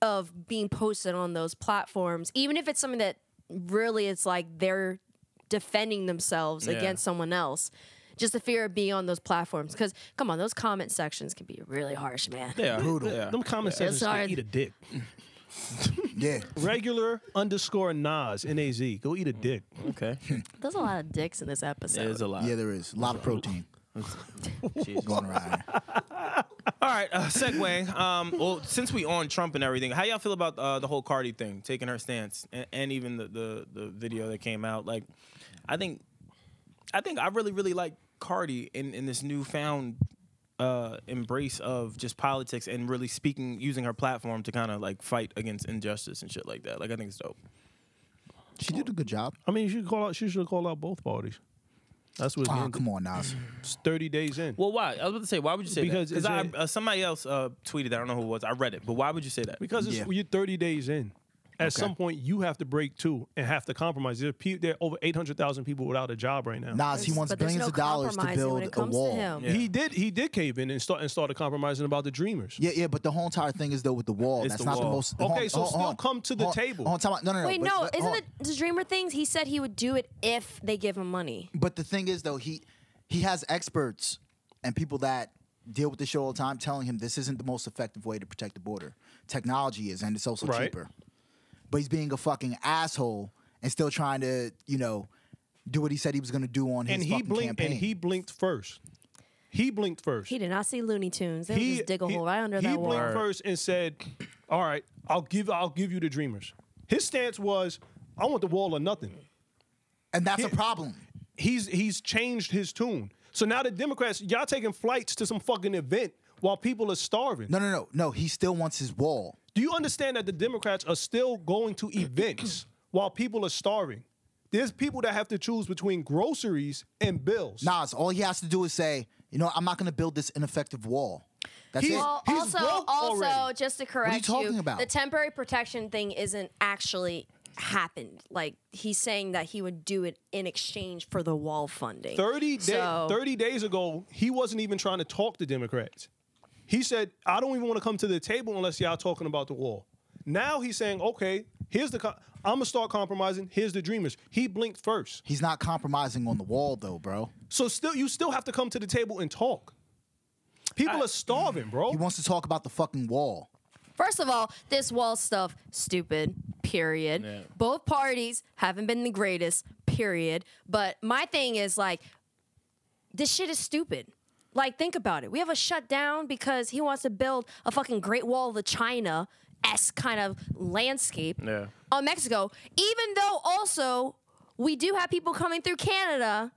of being posted on those platforms, even if it's something that really it's like they're defending themselves Yeah. against someone else. Just the fear of being on those platforms. Because, come on, those comment sections can be really harsh, man. They are. Brutal. They are. Them comment sections It's can hard. eat a dick. Yeah. Regular_Naz NAZ. Go eat a dick. Okay. There's a lot of dicks in this episode. There's a lot. Yeah, there is. A lot of protein Jesus. going around here. All right, segueing. Well, since we on Trump and everything, how y'all feel about the whole Cardi thing, taking her stance, and even the video that came out? Like, I think I really like Cardi in this newfound embrace of just politics and really using her platform to kind of like fight against injustice and shit like that. Like, I think it's dope. She did a good job. I mean, she should call out both parties. That's what. Oh, come on, Nas. It's 30 days in. Well, why? I was about to say, why would you say Because that? it's Because somebody else tweeted that. I don't know who it was. I read it, but why would you say that? Because Yeah. you're 30 days in. At Okay. some point, you have to break too and have to compromise. There are over 800,000 people without a job right now. Nas, he wants But there's billions no of dollars to compromising when build it a comes to wall. him. Yeah. He did cave in and started compromising about the Dreamers. Yeah, but the whole entire thing is though with the wall. It's That's the not wall. the most. Okay, so still come to the table. No. Wait, but- no, but- isn't hold it the Dreamer things? He said he would do it if they give him money. But the thing is, though, he has experts and people that deal with the show all the time telling him this isn't the most effective way to protect the border. Technology is, and it's also Right. cheaper. But he's being a fucking asshole and still trying to, do what he said he was going to do on his And fucking campaign. And he blinked first. He blinked first. He did not see Looney Tunes. They would just dig a hole right under that He wall. blinked first and said, "All right, I'll give you the Dreamers." His stance was, "I want the wall or nothing." And that's a problem. He's changed his tune. So now the Democrats, y'all taking flights to some fucking event while people are starving. No. He still wants his wall. Do you understand that the Democrats are still going to events while people are starving? There's people that have to choose between groceries and bills. Nas, all he has to do is say, I'm not going to build this ineffective wall. That's it. Well, He's broke also, already. just to correct talking about? the temporary protection thing isn't actually happened. Like, he's saying that he would do it in exchange for the wall funding. 30 days ago, he wasn't even trying to talk to Democrats. He said, "I don't even want to come to the table unless y'all talking about the wall." Now he's saying, "Okay, I'm gonna start compromising. Here's the Dreamers." He blinked first. He's not compromising on the wall, though, bro. So you still have to come to the table and talk. People are starving, bro. He wants to talk about the fucking wall. First of all, this wall stuff, stupid, period. Yeah. Both parties haven't been the greatest, period. But my thing is, like, this shit is stupid. Like, think about it. We have a shutdown because he wants to build a fucking Great Wall of China-esque kind of landscape on Mexico, even though also we do have people coming through Canada.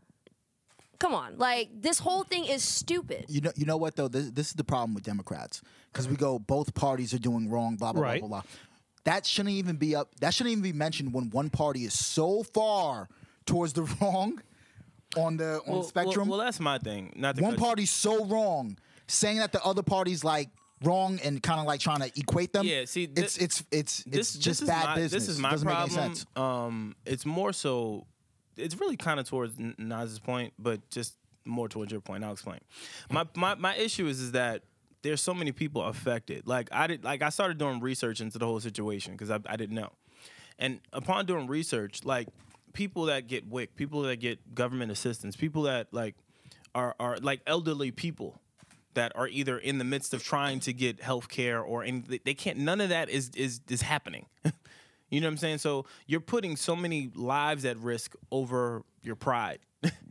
Come on. Like, this whole thing is stupid. You know what, though? This is the problem with Democrats. Because we go, both parties are doing wrong, blah, blah, Right. blah, blah, blah. That shouldn't even be up. That shouldn't even be mentioned when one party is so far towards the wrong on the spectrum. Well, that's my thing. Not to One cut- party's so wrong, saying that the other party's like wrong and kind of like trying to equate them. Yeah, see, it's just is bad my, business. This is my Doesn't problem. make any sense. It's more so it's really kind of towards Naz's point, but just more towards your point. I'll explain. My issue is that there's so many people affected. I started doing research into the whole situation because I didn't know. And upon doing research, like people that get WIC, people that get government assistance, people that like are like elderly people that are either in the midst of trying to get health care or they can't, none of that is happening. You know what I'm saying? So you're putting so many lives at risk over your pride.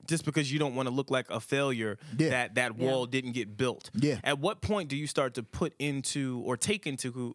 Just because you don't want to look like a failure that wall didn't get built. Yeah. At what point do you start to put into or take into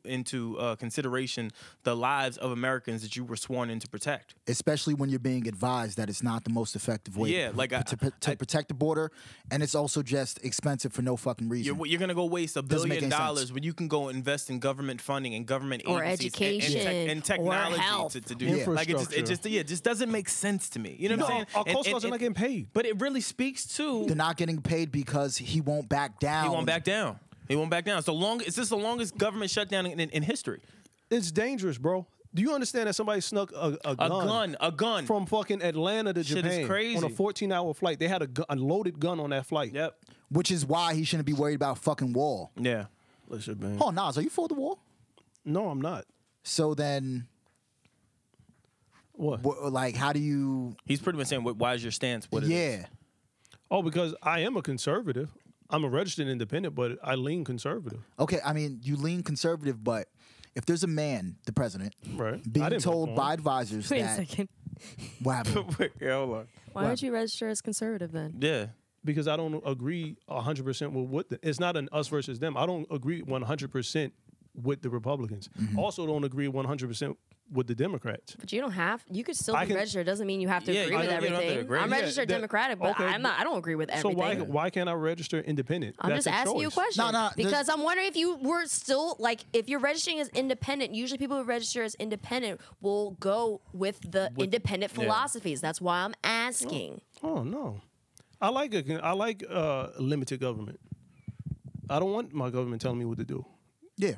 consideration the lives of Americans that you were sworn in to protect? Especially when you're being advised that it's not the most effective way to protect the border, and it's also just expensive for no fucking reason. You're going to go waste $1 billion when you can go invest in government funding and government or agencies education and technology or health. to do that. Like it just doesn't make sense to me. You know what I'm saying? Our Coast Guard's not getting paid. But it really speaks to they're not getting paid because he won't back down. He won't back down. He won't back down. It's just the longest government shutdown in history. It's dangerous, bro. Do you understand that somebody snuck a gun from fucking Atlanta to Shit Japan is crazy. on a 14-hour flight? They had a loaded gun on that flight. Yep. Which is why he shouldn't be worried about a fucking wall. Yeah. Listen, man. Oh, Nas, are you for the wall? No, I'm not. So then, what? Like, how do you? He's pretty much saying, "Why is your stance?" What it is. Oh, because I am a conservative. I'm a registered independent, but I lean conservative. Okay, I mean, you lean conservative, but if there's a man, the president, Right. being told by advisors Wait a that second. what happened? Wait, hold on. Why would you register as conservative then? Yeah. Because I don't agree 100% with what it's not an us versus them. I don't agree 100% with the Republicans. Also don't agree 100% with the Democrats. But you don't have. You could still be registered. Doesn't mean you have to agree with you don't have to everything. agree. I'm Yeah, registered Democratic, but okay, I'm not. I don't agree with So everything. why can't I register independent? I'm That's just a asking you a choice. question. No, because I'm wondering if you were still like if you're registering as independent. Usually, people who register as independent will go with the independent philosophies. That's why I'm asking. Oh no, I like limited government. I don't want my government telling me what to do. Yeah.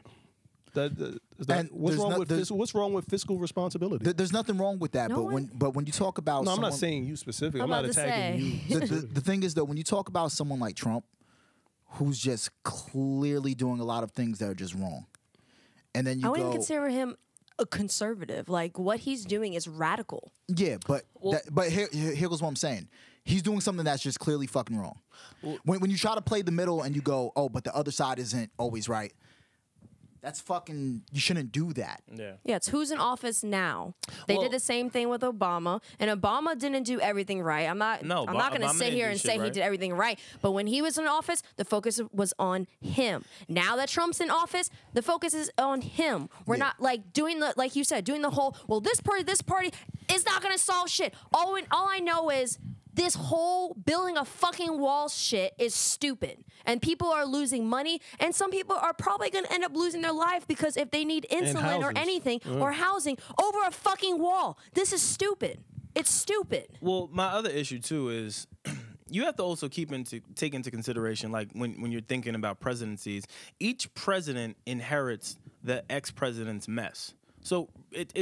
What's wrong with fiscal responsibility? There's nothing wrong with that, but when you talk about No, I'm someone, not saying you specifically. I'm I'm not about to attacking you. the thing is though, when you talk about someone like Trump, who's just clearly doing a lot of things that are just wrong, and then you I wouldn't go, consider him a conservative. Like what he's doing is radical. yeah, but here goes what I'm saying. He's doing something that's just clearly fucking wrong. When you try to play the middle and you go, oh, but the other side isn't always right. That's fucking. You shouldn't do that. Yeah. Yeah, it's who's in office now. They did the same thing with Obama, and Obama didn't do everything right. I'm not going to sit here and say he did everything right. But when he was in office, the focus was on him. Now that Trump's in office, the focus is on him. We're not like doing the like you said, doing the whole. Well, this party is not going to solve shit. All I know is. This whole building a fucking wall shit is stupid. And people are losing money. And some people are probably going to end up losing their life because if they need insulin or anything or housing over a fucking wall. This is stupid. It's stupid. Well, my other issue, too, is you have to also take into consideration, like, when you're thinking about presidencies, each president inherits the ex-president's mess. So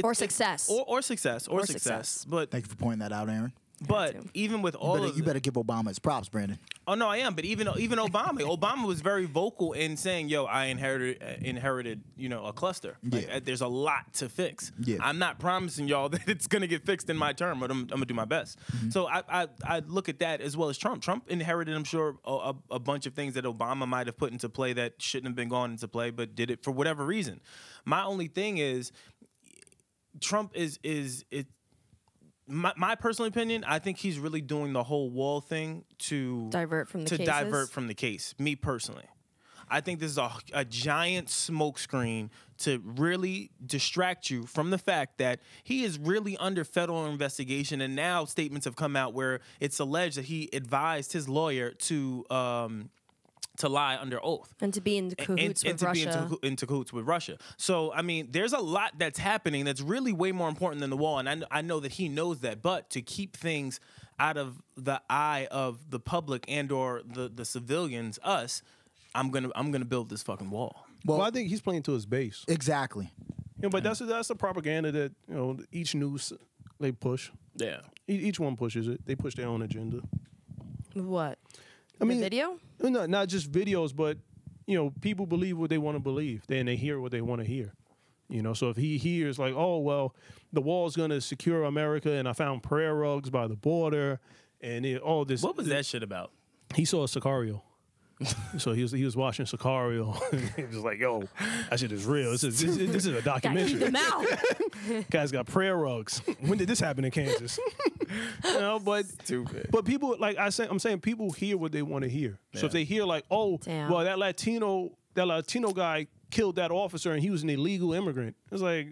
or success. Or success. But Thank you for pointing that out, Aaron. But even with you better give Obama his props, Brandon. Oh no, I am. But even Obama was very vocal in saying, "Yo, I inherited, a cluster. Like, there's a lot to fix. Yeah. I'm not promising y'all that it's gonna get fixed in my term, but I'm gonna do my best." So I look at that as well as Trump. Trump inherited, I'm sure, a bunch of things that Obama might have put into play that shouldn't have been gone into play, but did it for whatever reason. My only thing is, Trump is. My personal opinion, I think he's really doing the whole wall thing to divert from the case. Me personally, I think this is a giant smokescreen to really distract you from the fact that he is really under federal investigation, and now statements have come out where it's alleged that he advised his lawyer to lie under oath. And to be in cahoots with Russia. Be in cahoots with Russia. So, I mean, there's a lot that's happening that's really way more important than the wall, and I know that he knows that. But to keep things out of the eye of the public and or the civilians, us, I'm gonna build this fucking wall. Well, I think he's playing to his base. Exactly. But that's the propaganda that each news they push. Yeah. Each one pushes it. They push their own agenda. What? I mean, the video? No, not just videos, but people believe what they want to believe, and they hear what they want to hear. So if he hears like, oh well, the wall's gonna secure America, and I found prayer rugs by the border, and all this. What was that shit about? He saw a Sicario. So he was watching Sicario. He was like, "Yo, that shit is real. This is a documentary." Gotta eat them out. Guys got prayer rugs. When did this happen in Kansas? But Stupid. But people I'm saying people hear what they want to hear. So if they hear like, "Oh, Damn. well, that Latino guy killed that officer and he was an illegal immigrant," it's like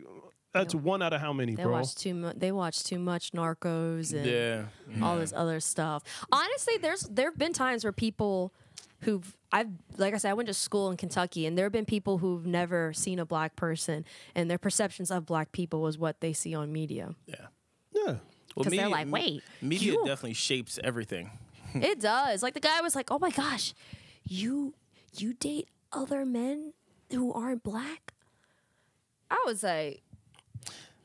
that's one out of how many, They bro? watch too much. They watch too much Narcos and Yeah. all this other stuff. Honestly, there've been times where people like I said, I went to school in Kentucky, and there have been people who've never seen a black person, and their perceptions of black people was what they see on media. Yeah. Yeah. Well, Because they're like, wait, media you- definitely shapes everything. It does. Like the guy was like, "Oh my gosh, you date other men who aren't black?" I was like,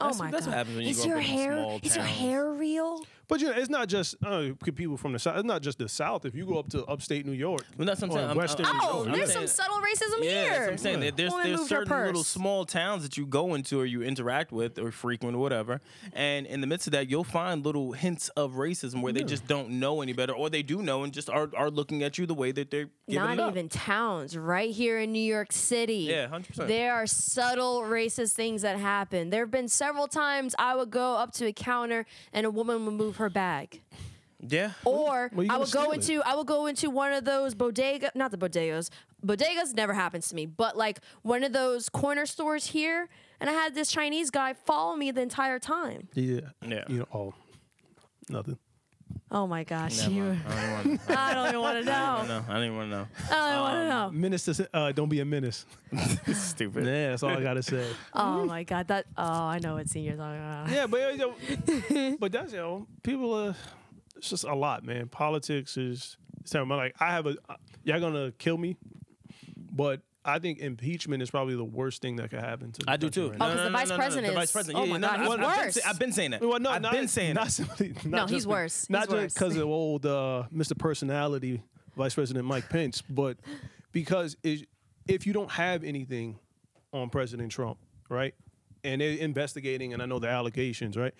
"Oh That's- my that's god, what happens when you is grow your up in hair small is your towns. hair real?" But it's not just people from the South. It's not just the South. If you go up to upstate New York, Well, that's what I'm or saying. I'm- Western I'm- New Oh, York, there's saying- some subtle racism Yeah, here. that's what I'm saying. There's Woman moved her certain little purse. small towns that you go into or you interact with or frequent or whatever, and in the midst of that, you'll find little hints of racism where they just don't know any better, or they do know and just are looking at you the way that they're giving Not it up. even towns. Right here in New York City. Yeah, 100%. There are subtle racist things that happen. There have been several times I would go up to a counter and a woman would move her bag. Yeah. Or Well, you I gonna would steal go into one of those not the bodegas. Bodegas never happens to me, but like one of those corner stores here, and I had this Chinese guy follow me the entire time. Yeah. Yeah. Nothing. Oh my gosh, Never you! mind. I don't even want to know. No, I don't even want to know. I don't even want to know. Menace don't be a menace. Stupid. Yeah, that's all I gotta say. Oh my god, I know what seniors talking about. Yeah, but that's people it's just a lot, man. Politics is terrible. Like y'all gonna kill me, but I think impeachment is probably the worst thing that could happen to the I do country too. right Oh, now. because the vice president The is. vice president. Oh Yeah, my no, god, no, he's worse. I've been saying that. Well, no, I've been saying not that. simply, No, not he's just worse. Not He's just worse. because of old Mr. Personality, Vice President Mike Pence, but because if you don't have anything on President Trump, right, and they're investigating, and I know the allegations, right,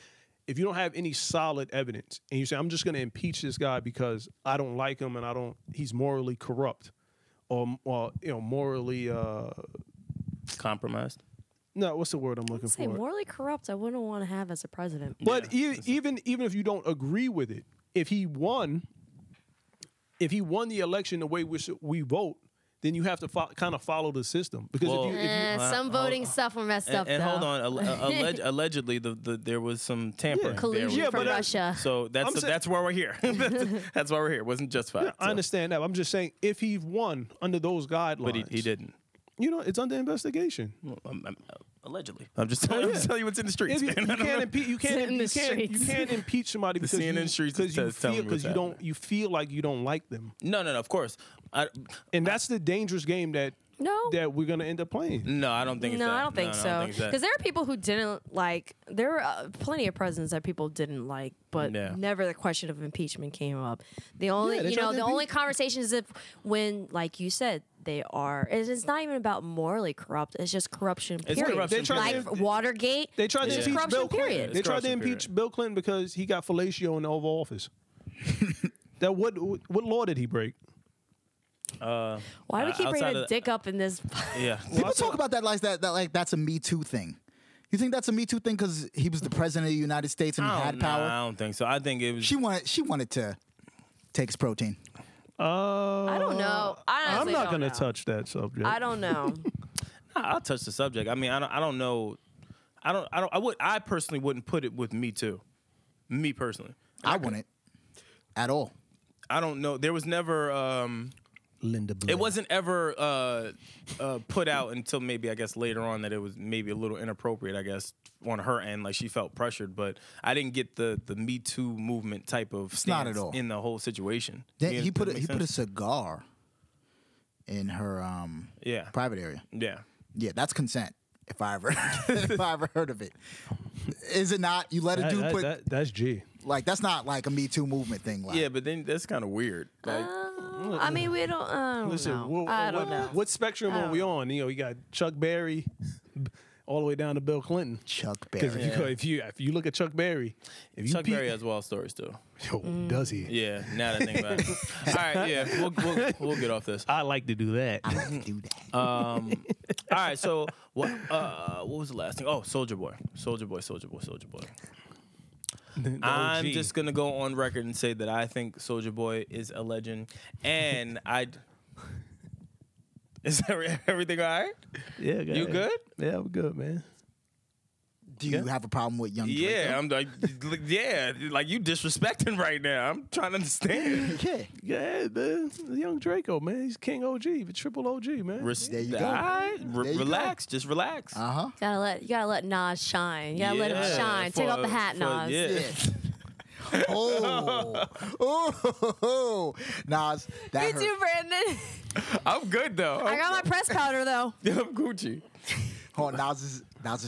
if you don't have any solid evidence, and you say, I'm just going to impeach this guy because I don't like him and he's morally corrupt, or morally, Compromised. no, what's the word I'm looking Say for? morally corrupt. I wouldn't want to have as a president. But even if you don't agree with it, if he won the election the way we vote, then you have to kind of follow the system. Because Well, if you Some voting stuff were messed up. And though. hold on, allegedly there was some tampering. Collusion Yeah, from but Russia. So that's why we're here. That's why we're here. It wasn't justified. I understand that. I'm just saying, if he won under those guidelines, But he didn't. It's under investigation. Well, allegedly. I'm just telling you what's in the streets. If you, man. you can't impeach somebody The because CNN streets is telling me what's happening. you feel like you don't like them, No, of course. and that's the dangerous game that we're gonna end up playing. No, I don't think it's No, that. I don't think No, I so. don't think it's that. Because there are people who didn't like. There were plenty of presidents that people didn't like, but Yeah. never the question of impeachment came up. The only, they tried to the only conversation is if when, like you said, they are. It's not even about morally corrupt. It's just corruption. It's Period. corruption, They tried Like to- Watergate. They tried to it's just impeach corruption. Bill Clinton. Period. They tried to corruption, impeach period. Bill Clinton because he got fellatio in the Oval Office. That what law did he break? Why do we keep outside bringing a of- dick up in this? Yeah. People talk about that like that's a Me Too thing. You think that's a Me Too thing because he was the president of the United States and he had power? I don't think so. I think it was. She wanted to take his protein. I don't know. I I'm honestly not don't going to know. touch that subject. I don't know. I'll touch the subject. I mean, I don't know. I personally wouldn't put it with Me Too. Me personally. I wouldn't at all. I don't know. There was never. Linda Blair. It wasn't ever put out until maybe I guess later on that it was maybe a little inappropriate. I guess on her end, like she felt pressured, but I didn't get the Me Too movement type of stance Not at all. in the whole situation. Then Yeah, he put that makes a sense? cigar in her Yeah. private area. Yeah. Yeah, that's consent. If I ever heard of it, is it not? You let a dude put that's G. Like that's not like a Me Too movement thing. Like, Yeah, but then that's kind of weird. Like, I mean, we don't. I don't know. What spectrum are we on? You know, you got Chuck Berry, all the way down to Bill Clinton. Chuck Because Berry. if you look at Chuck Berry, if you Chuck Berry has wild stories too. yo, does he? Yeah, now that I think about it. All right, yeah, we'll get off this. I like to do that. I like to do that. All right, so what was the last thing? Oh, Soulja Boy. I'm just gonna go on record and say that I think Soulja Boy is a legend, and is everything all right? Yeah, You good? Yeah, I'm good, man. Do you have a problem with young Draco? Yeah, I'm like, like you disrespecting right now. I'm trying to understand. Yeah. Yeah, man. Young Draco, man. He's King OG, but triple OG, man. There you go. All right, There you relax, just relax. Uh-huh. You gotta let Nas shine. You gotta let him shine. Take off the hat, Nas. Yeah. Oh. Nas, that Me hurt. too, Brandon. I'm good though. I got my press powder though. I'm Gucci. Oh, Nas is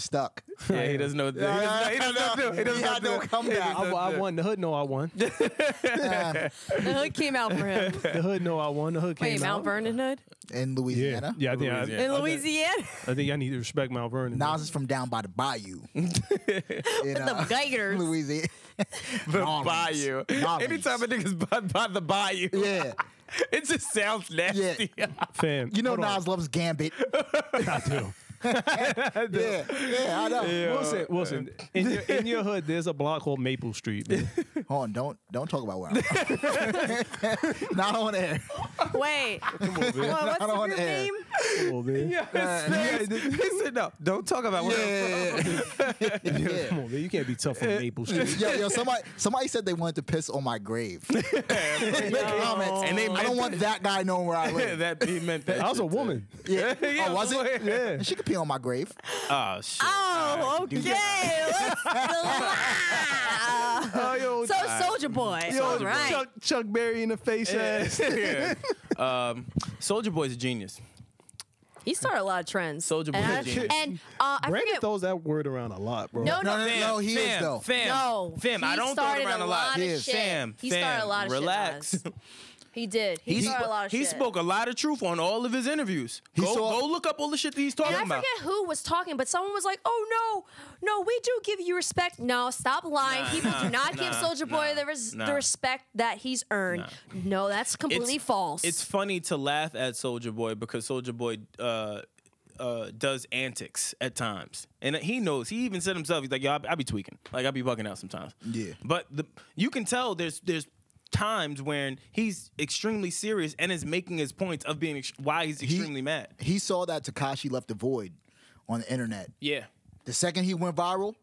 stuck. Yeah, he doesn't know. He doesn't know. He doesn't had no comeback. I won. The hood know I won. The hood came out for him. The hood know I won. The hood came Wait, out. Mount Vernon hood? In Louisiana. Yeah, I think Louisiana. In Louisiana? I think I need to respect Mount Vernon. Nas is from down by the bayou. The Gators. Louisiana. The bayou. Anytime a nigga's by the bayou, Yeah. it just sounds nasty. Fam, You know hold on. Nas loves Gambit. I do. Yeah, I know. Wilson. In your hood, there's a block called Maple Street, man. Hold on, don't talk about where I'm from. Not on air. Wait. Come on, man. What's Not the on group air. name? Come on, man. He said, "No, don't talk about what." Yeah. Come on, man. You can't be tough on Maple Street. Yo, somebody said they wanted to piss on my grave. Make comments. And they I don't want that guy knowing where I live. that he meant that. I was a shit, too. woman. Yeah. Yeah, Oh, was it? Yeah. She could pee on my grave. Oh shit. Oh, okay. Let's Oh, yo, So Soulja Boy. All right. Chuck Berry in the face ass. Yeah. Soulja Boy's a genius. He started a lot of trends. Soulja Boy And is genius. I Brandon forget. throws that word around a lot, bro. No, No, he is though. Fam, No, fam, I he don't throw it started around a a lot. lot of Yeah. shit. Fam, He started a lot of relax. shit. Relax. He did. He started a lot of shit. He spoke a lot of truth on all of his interviews. Go look up all the shit that he's talking And I about. forget who was talking, but someone was like, "Oh no, we do give you respect." No, stop lying. Nah, People do not nah, give Soulja Boy nah. the respect that he's earned. No, that's completely false. It's funny to laugh at Soulja Boy because Soulja Boy does antics at times, and he knows. He even said himself, he's like, "Yo, I be tweaking. Like I be bugging out sometimes." Yeah. But you can tell there's times when he's extremely serious and is making his points of being why he's extremely mad. He saw that Tekashi left a void on the internet. Yeah. The second he went viral,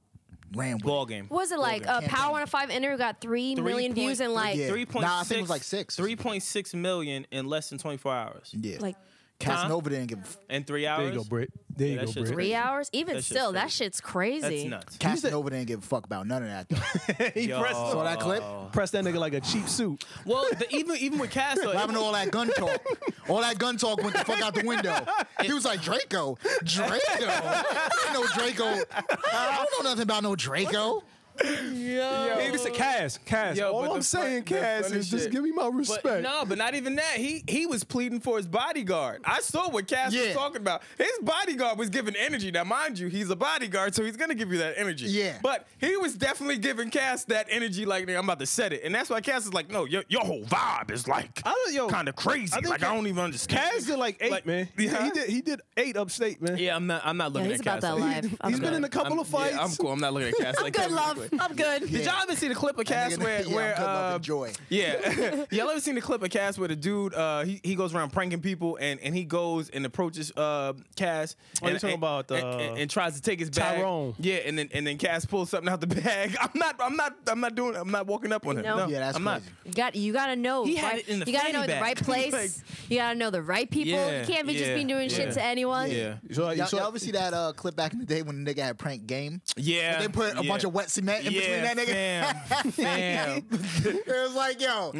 ran with Ball it. game. What was it like? Power 105 interview got 3 million views in like Yeah. 3.6. Nah, I think it was like 6. 3.6 million in less than 24 hours. Yeah. like Casanova didn't give In 3 hours. There you go, Britt. There you that go, shit's Britt. 3 hours. Even That shit's still, that crazy. shit's crazy. That's nuts. Casanova didn't give a fuck about none of that. Though. He pressed, Saw that clip? pressed that nigga like a cheap suit. Well, even with Cass, What happened to all that gun talk? All that gun talk went the fuck out the window. He was like, Draco? I didn't know Draco. I don't know nothing about no Draco. He said Cass. Yo, All but I'm the saying, fun- the Cass, funny is just shit. give me my But respect. no, but not even that. He was pleading for his bodyguard. I saw what Cass was Yeah. talking about. His bodyguard was giving energy. Now, mind you, he's a bodyguard, so he's gonna give you that energy. Yeah. But he was definitely giving Cass that energy, like I'm about to set it, and that's why Cass is like, no, your whole vibe is like kind of crazy. I think Like I don't even understand. Cass did like 8, Like, man. yeah. He did 8 upstate, man. Yeah, I'm not looking he's at about Cass. that life. He's been in a couple of fights. Yeah, I'm cool. I'm not looking at Cass like Good that. love. I'm good. Did y'all ever see the clip of Cass where good love and joy. Yeah. Y'all ever seen the clip of Cass where the dude he goes around pranking people and he goes and approaches Cass Oh, you talking about, and tries to take his bag. Tyrone. Yeah, and then Cass pulls something out the bag. I'm not walking up on him. No. No, Yeah, that's I'm not. crazy. You gotta know. He had right? it in the You gotta fanny know the bag. right place. Like- You gotta know the right people. Yeah, You can't be just be doing shit yeah, to anyone. Yeah. Y'all ever see that clip back in the day when the nigga had prank game? Yeah. They put a bunch of wet cement in between that nigga. Fam. It was like, yo,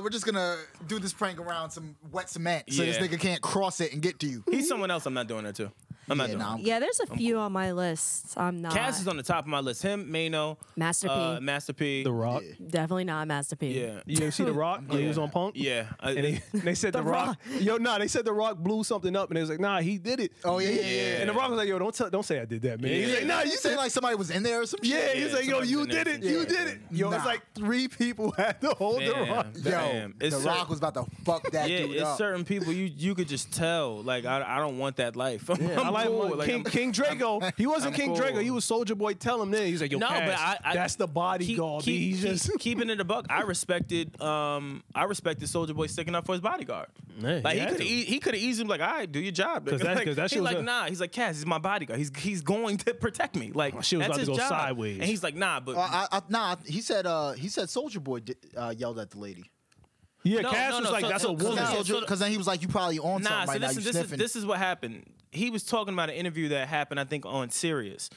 we're just gonna do this prank around some wet cement so this Yeah. nigga can't cross it and get to you. He's someone else I'm not doing that to. I'm not Yeah, doing nah, it. Yeah, there's a few on my list. I'm not. Cass is on the top of my list. Him, Mano, Master P. Master P. The Rock. Yeah. Definitely not Master P. Yeah. You didn't see The Rock when he was on Punk? Yeah. And they said The Rock. They said The Rock blew something up, and they was like, nah, he did it. Oh yeah. And The Rock was like, yo, don't say I did that, man. He's like, nah, You say like somebody was in there or some shit. yeah, he's like, yo, somebody's you in there. did it. Yeah. You did it. Yo, it's Nah. like 3 people had to hold The Rock. Damn. Yo, The Rock was about to fuck that Yeah, dude it's up. certain people you could just tell. Like I don't want that life. Yeah, I like cool. him. Like, King Drago. He wasn't I'm King cool. Drago. He was Soulja Boy. Tell him that. He's like, yo, No, but Cass, I that's the bodyguard. He's just keeping it a buck. I respected Soulja Boy sticking up for his bodyguard. Yeah, Like he had to. he could have easily been like, all right, do your job. 'Cause that shit he's was like, a- nah. He's like, Cass, he's my bodyguard. He's going to protect me. Like shit was that's about to his go job. sideways. And he's like, nah, but He said Soulja Boy yelled at the lady. Yeah, No, Cass no, was no, like, so- that's so- a woman. so- so- Because then he was like, you probably on Nah, something right now. You sniffing. this is what happened. He was talking about an interview that happened, I think, on Sirius.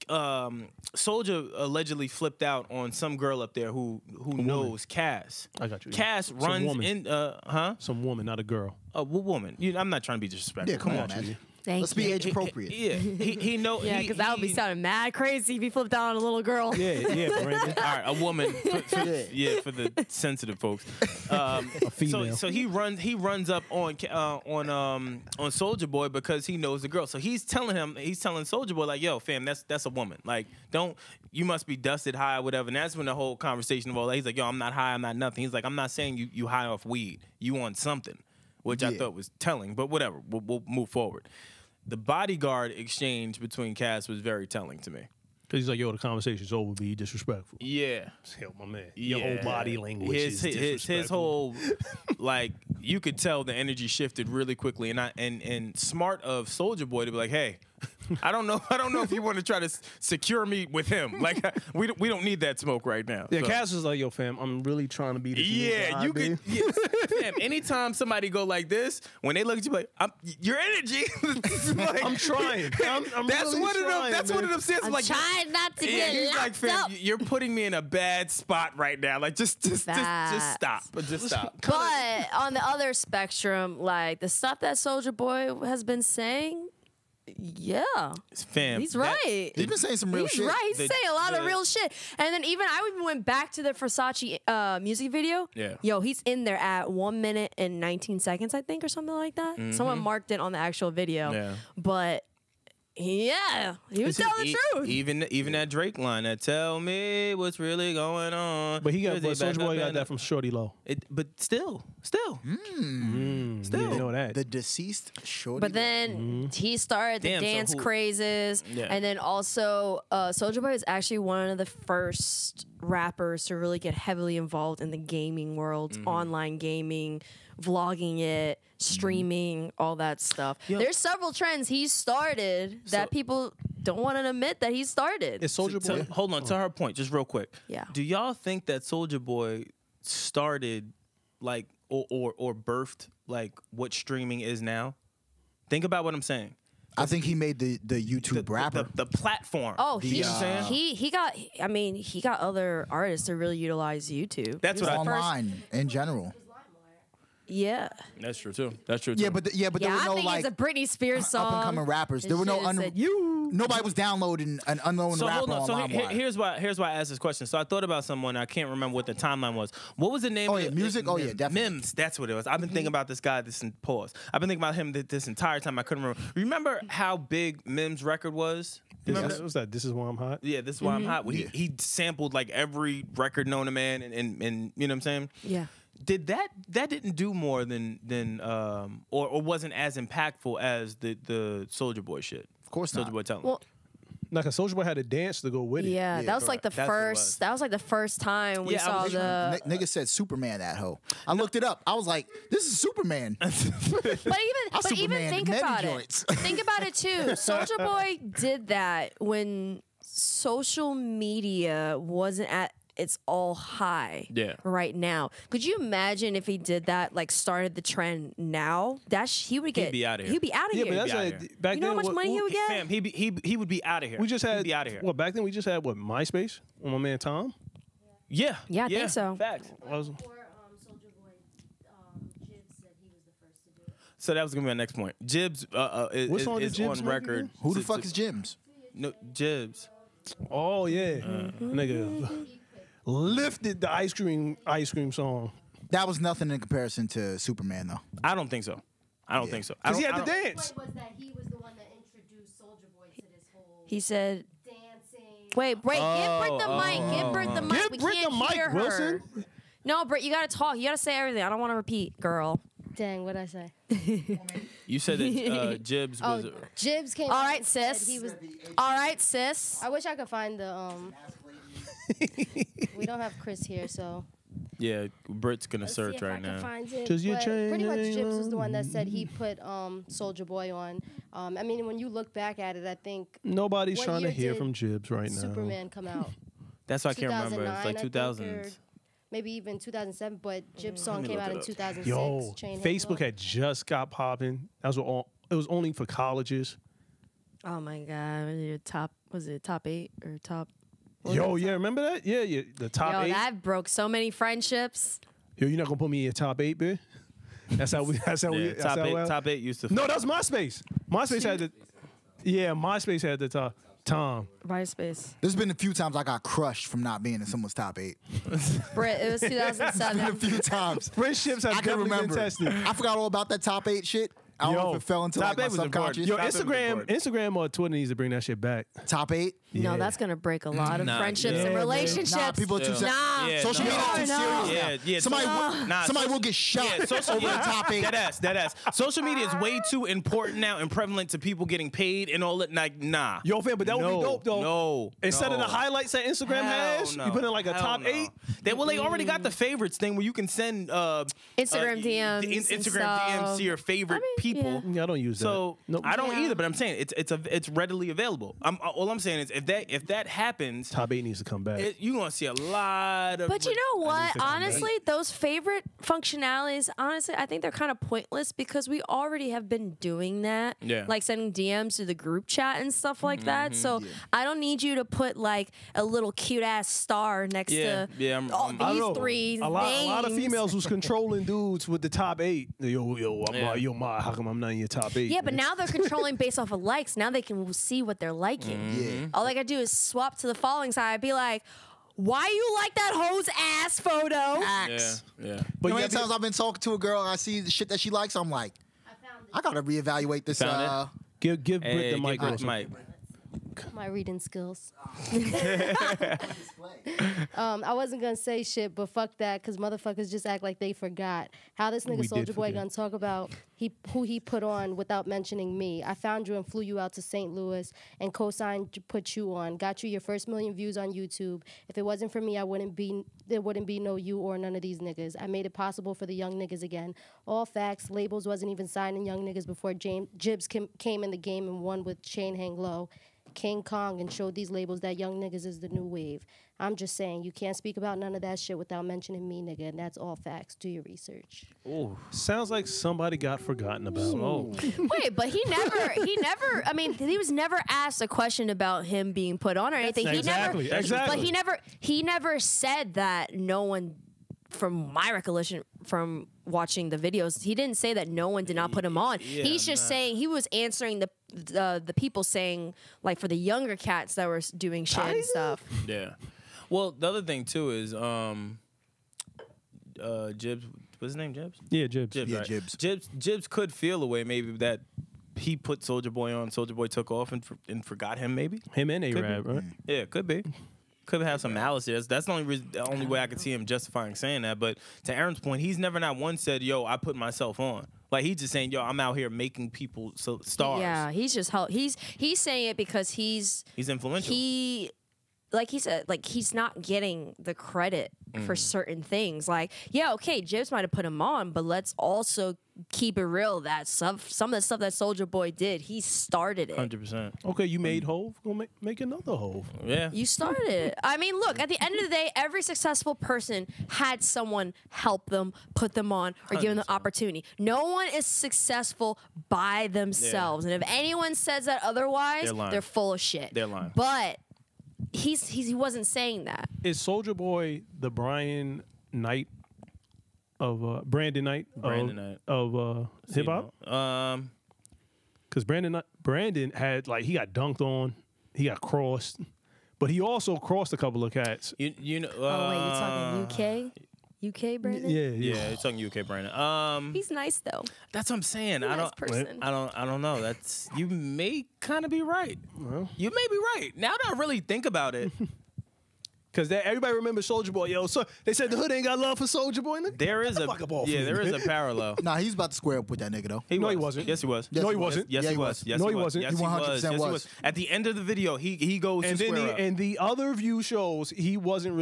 Soulja allegedly flipped out on some girl up there who knows Cass. I got you. Cass Some runs woman. in Some woman, not a girl. what woman? I'm not trying to be disrespectful. Yeah, come I on, got you. man. Thank Let's be you. age appropriate. Yeah, he know. Yeah, because that would be sounding mad crazy if he flipped out on a little girl. Yeah, Brandon. All right, a woman. Yeah. For the sensitive folks. female. So he runs up on Soulja Boy because he knows the girl. So he's telling Soulja Boy like, yo, fam, that's a woman. Like, you must be dusted high or whatever. And that's when the whole conversation of all that. He's like, yo, I'm not high, I'm not nothing. He's like, I'm not saying you high off weed. You on something, which I Yeah. thought was telling. But whatever, we'll move forward. The bodyguard exchange between Cass was very telling to me. Because he's like, yo, the conversation's over, be disrespectful. Yeah. Hell, my man. Your whole body language His is disrespectful. his whole like you could tell the energy shifted really quickly, and smart of Soulja Boy to be like, hey, I don't know if you want to try to secure me with him. Like we don't need that smoke right now. Yeah, So- Cass was like, yo, fam, I'm really trying to be this Yeah, nigga, you I could. be. Yes, fam, anytime somebody go like this, when they look at you like, your energy. like, I'm trying. I'm that's really one of them. trying, That's man. one of them sins. I'm Like, trying not to yeah, get he's like, locked fam, up. you're putting me in a bad spot right now. Like, just stop. Just stop. But on the other spectrum, like the stuff that Soulja Boy has been saying, yeah, Fam, he's that- right. He's been saying some real He's shit. right. He's The- saying a lot of the- real shit. And then I even went back to the Versace music video. Yeah. Yo, he's in there at 1 minute and 19 seconds, I think, or something like that. Someone marked it on the actual video. Yeah. But yeah, he was telling the truth. Even that Drake line that tell me what's really going on. But he got, but Is it back Soulja Boy up got and that up? from Shorty Low. But still. Still. You know that. The deceased shorty. But then he started the Damn, so dance who- crazes, Yeah. and then also Soulja Boy is actually one of the first rappers to really get heavily involved in the gaming world, online gaming, vlogging it, streaming, all that stuff. Yo. There's several trends he started that people don't want to admit that he started. Is Soulja Boy? Hold on, to her point, just real quick. Yeah. Do y'all think that Soulja Boy started like or birthed like what streaming is now? Think about what I'm saying. I think he made the YouTube rapper. The platform. Oh, You know what I'm saying? he got. I mean, he got other artists to really utilize YouTube. That's what I online in general. Yeah. That's true too. That's true too. Yeah, but there Yeah, were I no think like it's a Britney Spears song. up and coming rappers. There were no nobody was downloading an unknown So rapper hold on. on So LimeWire. here's why I asked this question. So I thought about someone. I can't remember what the timeline was. What was the name? Oh, of yeah, the- music? Oh, yeah, Mims. definitely. Mims. That's what it was. I've been thinking about this guy. Pause. I've been thinking about him this entire time. I couldn't remember. Remember how big Mims' record was? Remember? What's that? This is why I'm hot. Yeah, this is why I'm hot. Well, he sampled like every record known to man, and you know what I'm saying? Yeah. Did that didn't do more than or wasn't as impactful as the Soulja Boy shit? Of course Soulja not. Boy telling. Well, Like a Soulja Boy had a dance to go with it. yeah, that was like the That's what it was. first. That was like the first time we Yeah, I saw was- the. Nigga said Superman that hoe. I looked it up. I was like, this is Superman. But even Superman think many about joints. it. Think about it too. Soulja Boy did that when social media wasn't at its all high. Yeah. Right now, could you imagine if he did that? Like started the trend now. He would get. be outta here. He'd be out of Yeah, here. but that's Be outta like, here. back You know then. how much money he would get? Fam, he would be out of here. We just had He'd be out of here. Well, back then we just had what MySpace with my man Tom. Yeah. Yeah, I think so. Facts. I was- So that was gonna be my next point. Jibs What song did is Jibs on make record. again? Who the fuck is Jims? No, Jibs. Oh yeah, nigga lifted the ice cream song That was nothing in comparison to Superman, though. I don't think so. I don't think so. because he had I to don't- dance. Was that he was the one that introduced Soulja Boy to this whole He said, dancing? "Wait, Britt, give Britt the mic. Give Britt the mic. Give we Britt can't the mic, hear her. Wilson. No, Britt, you gotta talk. You gotta say everything. I don't want to repeat, girl. Dang, what'd I say? You said that Jibs Oh, was. Jibs came All out right, and said sis. he was. All right, sis. I wish I could find the. We don't have Chris here, so. Yeah, Britt's gonna Let's search see if right I can now. find it. Just your But chain pretty much, hanging Jibs was the one that on. said he put Soulja Boy on. I mean, when you look back at it, I think Nobody's What trying to year hear did from Jibs right now. Superman come out. That's why I can't remember. 2009, It's like I think, 2000s. or maybe even 2007. But Jib's song me came look out it in up. 2006. Yo, Chain Hang Facebook Low. had just got popping. That was all. It was only for colleges. Oh my God, was it top 8 or top? Yo, yeah, remember that? Yeah, the top Yo, 8. that broke so many friendships. Yo, you're not gonna put me in your top 8, bitch. That's how we. That's how we. Yeah, That's top how eight. well- Top 8 used to. No, that's MySpace. MySpace had the. Yeah, MySpace had the top. Tom. MySpace. There's been a few times I got crushed from not being in someone's top 8. Britt, it was Been a 2007. few times. Friendships have I can definitely been remember. tested. I forgot all about that top 8 shit. I don't know if it fell into top like my 8 was important. subconscious. Yo, Top 8 was important. Instagram or Twitter needs to bring that shit back. Top 8. No, Yeah. that's gonna break a lot of Nah, friendships yeah, and man. relationships. Nah, people are too Yeah. Nah. Yeah, Social no. media is too No. serious now. Yeah, Somebody, Nah, somebody social- will get shot Yeah, social over the media. top 8. That ass. Social media is way too important now and prevalent to people getting paid and all that. Like, nah. Yo, fam, but that would be dope though. No. Instead of the highlights that Instagram Hell has, no. you put in like a Hell top no. 8. They already got the favorites thing where you can send Instagram DMs and Instagram DMs stuff. to your favorite I mean, people. Yeah, I don't use that. So Nope. I don't Yeah. either, but I'm saying it's readily available. All I'm saying is if that happens, Top 8 needs to come back. you're gonna see a lot of. But you know what? to come back. Honestly, those favorite functionalities, honestly, I think they're kind of pointless because we already have been doing that. Yeah. Like sending DMs to the group chat and stuff like that. Mm-hmm. So I don't need you to put like a little cute ass star next Yeah, to yeah, I'm- all I'm- I these know. three a lot of names. females was controlling dudes with the top 8. Yeah. How come I'm not in your top 8? Yeah, but now they're controlling based off of likes. Now they can see what they're liking. Yeah. All I gotta do is swap to the following side. I'd be like, why you like that hoe's ass photo? Facts. Yeah. But You know how yeah, many times I've been talking to a girl and I see the shit that she likes, I'm like, I found I gotta reevaluate this. Found give Britt Hey, the mic. give Britt Wilson. the mic. my reading skills. I wasn't gonna say shit, but fuck that, because motherfuckers just act like they forgot. How this nigga We did Soulja Boy forget. gonna talk about who he put on without mentioning me? I found you and flew you out to St. Louis and co-signed to put you on. Got you your first 1 million views on YouTube. If it wasn't for me, there wouldn't be no you or none of these niggas. I made it possible for the young niggas again. All facts. Labels wasn't even signing young niggas before Jibs came in the game and won with Chain Hang Low, King Kong, and showed these labels that young niggas is the new wave. I'm just saying, you can't speak about none of that shit without mentioning me, nigga, and that's all facts. Do your research. Sounds like somebody got forgotten about. Wait, but he never, I mean, he was never asked a question about him being put on or anything. Exactly. But he never said that no one, from my recollection from watching the videos, he didn't say that no one did not put him on. Yeah, He's just saying, he was answering the people saying, like, for the younger cats that were doing shit and stuff. Yeah. Well, the other thing too is Jibs. What's his name? Jibs. Yeah, Jibs. Jibs. Yeah, Right. Jibs. Jibs could feel a way maybe that he put Soulja Boy on. Soulja Boy took off and forgot him. Maybe. Him and Could A-Rab, be. right? Yeah, could be. Could have some malice there. That's the only way I could see him justifying saying that. But to Aaron's point, he's never not once said, "Yo, I put myself on." Like he's just saying, "Yo, I'm out here making people stars." Yeah, he's just he's saying it because he's influential. like he said, like he's not getting the credit for certain things. Like, yeah, okay, Jibs might have put him on, but let's also keep it real that some of the stuff that Soulja Boy did, he started it. 100%. Okay, you made Hove. Go make another Hove. Yeah. You started it. I mean, look, at the end of the day, every successful person had someone help them, put them on, or give them the 100%. opportunity. No one is successful by themselves. And if anyone says that otherwise, They're lying. they're full of shit. They're lying. But he wasn't saying that. Is Soulja Boy the Brian Knight of Brandon Knight of hip hop? Because Brandon had he got dunked on, he got crossed, but he also crossed a couple of cats. You know. Oh wait, you're talking UK? UK Brandon? Yeah, it's on UK Brandon. He's nice though. That's what I'm saying. He's a nice person. I don't know. That's you may kind of be right. Well, You may be right. Now that I really think about it, because everybody remembers Soulja Boy. Yo, so they said the hood ain't got love for Soulja Boy. there is a fuck up off me, there is man. a parallel. Nah, he's about to square up with that nigga though. No, he wasn't. Yes, he was. Yes, No, he he wasn't. Yes, Yeah, he he was. was. Yes, No, he he was. wasn't. Yes, He he 100% was. Yes, he was. was. At the end of the video, he goes And to then square up. the other view shows he wasn't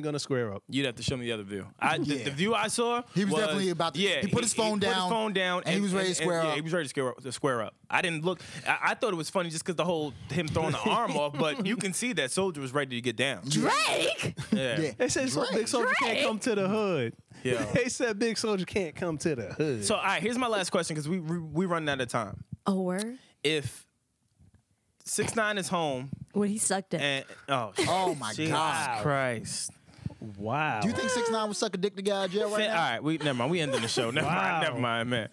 gonna square up. You'd have to show me the other view. The Yeah. view I saw, He was definitely about to- he put his phone Put his down, phone down, and he was ready to square Yeah, up. he was ready to square up. I didn't look. I thought it was funny just because the whole him throwing the arm off, but you can see that Soulja was ready to get down. Drake? Yeah. Yeah. They said Big Soulja can't Drake. come to the hood. Yeah. They said Big Soulja can't come to the hood. So, all right, here's my last question because we running out of time. Oh, word? If 6ix9ine is home When he sucked it. and Oh my Jesus God. Christ. wow. Do you think 6ix9ine would suck a dick to get out of jail right All now? right, never mind. We ending the show. Never mind, man.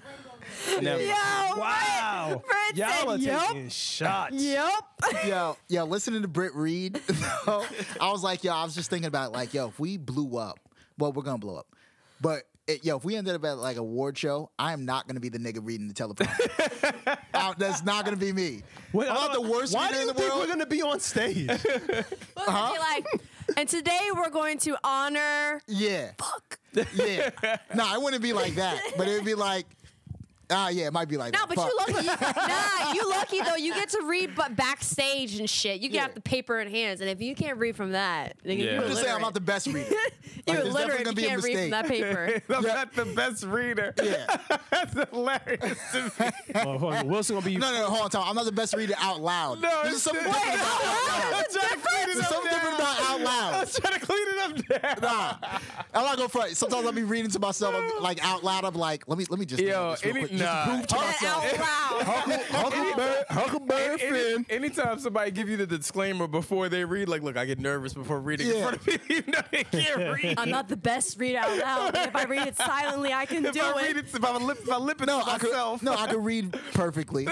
Never. Yo, Wow. Fred Y'all said, are yup. taking shots. Yep. Yo, listening to Britt read, I was like, I was just thinking about if we blew up, well, we're gonna blow up, but if we ended up at like a award show, I am not gonna be the nigga reading the teleprompter. That's not gonna be me. Wait, I'm not the worst Why reader do in you the think world. we're gonna be on stage? Be like, and today we're going to honor. Yeah. Fuck. Yeah. Nah, it wouldn't be like that, but it'd be like. Yeah, it might be like No, that. but Fuck. you lucky. You lucky though. You get to read, but backstage and shit. You can have the paper in hands, and if you can't read from that, nigga, Yeah. you're I'm just saying I'm illiterate. not the best reader. You're there's illiterate. definitely You gonna be a can't read from mistake. that paper. I'm not the best reader. Yeah. That's hilarious to me. Motherfucker, Wilson gonna be. No, hold on, Tom. I'm not the best reader out loud. No, There's it's something just- different about out loud. I'm trying to clean it There's up something different now. about out I loud. was trying to clean it up now. Nah, I'm not going front. Sometimes I'll be reading to myself, like out loud. I'm like, let me just Yo, this real quick, just nah. to prove to myself. Out loud. Huckleberry Finn. Anytime somebody give you the disclaimer before they read, like, look, I get nervous before reading in front of people. You know they can't read. I'm not the best reader out loud, but if I read it silently, I can If do I it. read it, if I lip it No, to I myself. could read perfectly.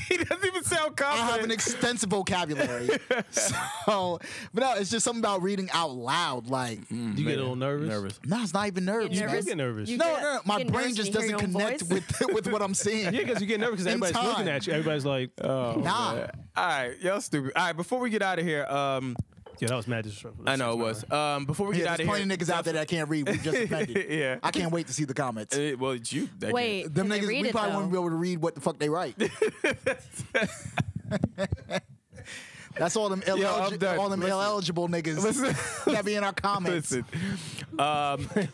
He doesn't even sound I confident. have an extensive vocabulary. So, but no, it's just something about reading out loud. Like, You get a little nervous. no, it's not even nerves. Get man. You get nervous. You No, get- no, my get brain nervous just when you doesn't hear your own connect voice. with what I'm seeing. Yeah, because you get nervous because In everybody's looking time. at you. Everybody's like, Nah. All right, y'all stupid. All right, before we get out of here, yeah, that was mad disrespectful. I know it was. Before we Yeah, get out there's of here, plenty of niggas out there that can't read. We just offended. Yeah. I can't wait to see the comments. Well, it's you. that Wait, Them can they niggas, read we it, probably though? won't be able to read what the fuck they write. That's all them I'm done. ineligible niggas that be in our comments. Listen,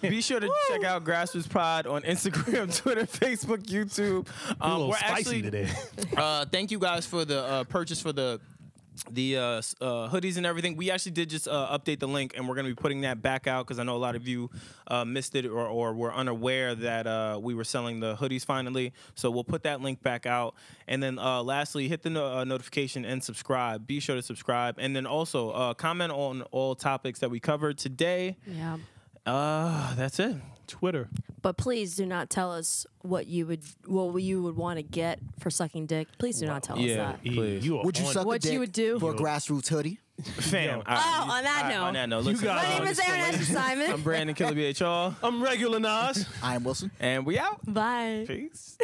be sure to check out Grassroots Pod on Instagram, Twitter, Facebook, YouTube. a little We're spicy actually today. Thank you guys for the purchase for the hoodies and everything. We actually did just update the link, and we're going to be putting that back out because I know a lot of you missed it or were unaware that we were selling the hoodies finally. So we'll put that link back out. And then lastly, hit the notification and subscribe. Be sure to subscribe. And then also comment on all topics that we covered today. Yeah. That's it. Twitter. But please do not tell us what you would want to get for sucking dick. Please do not tell us that. Please. You are Would you on- suck What a you dick would do? for a grassroots hoodie? Fam. Oh, on that note. On that note, You listen, got My it. name is Erin Ashley Simon. I'm Brandon Killabh, HR, I'm regular Nas. I am Wilson. and we out. Bye. Peace.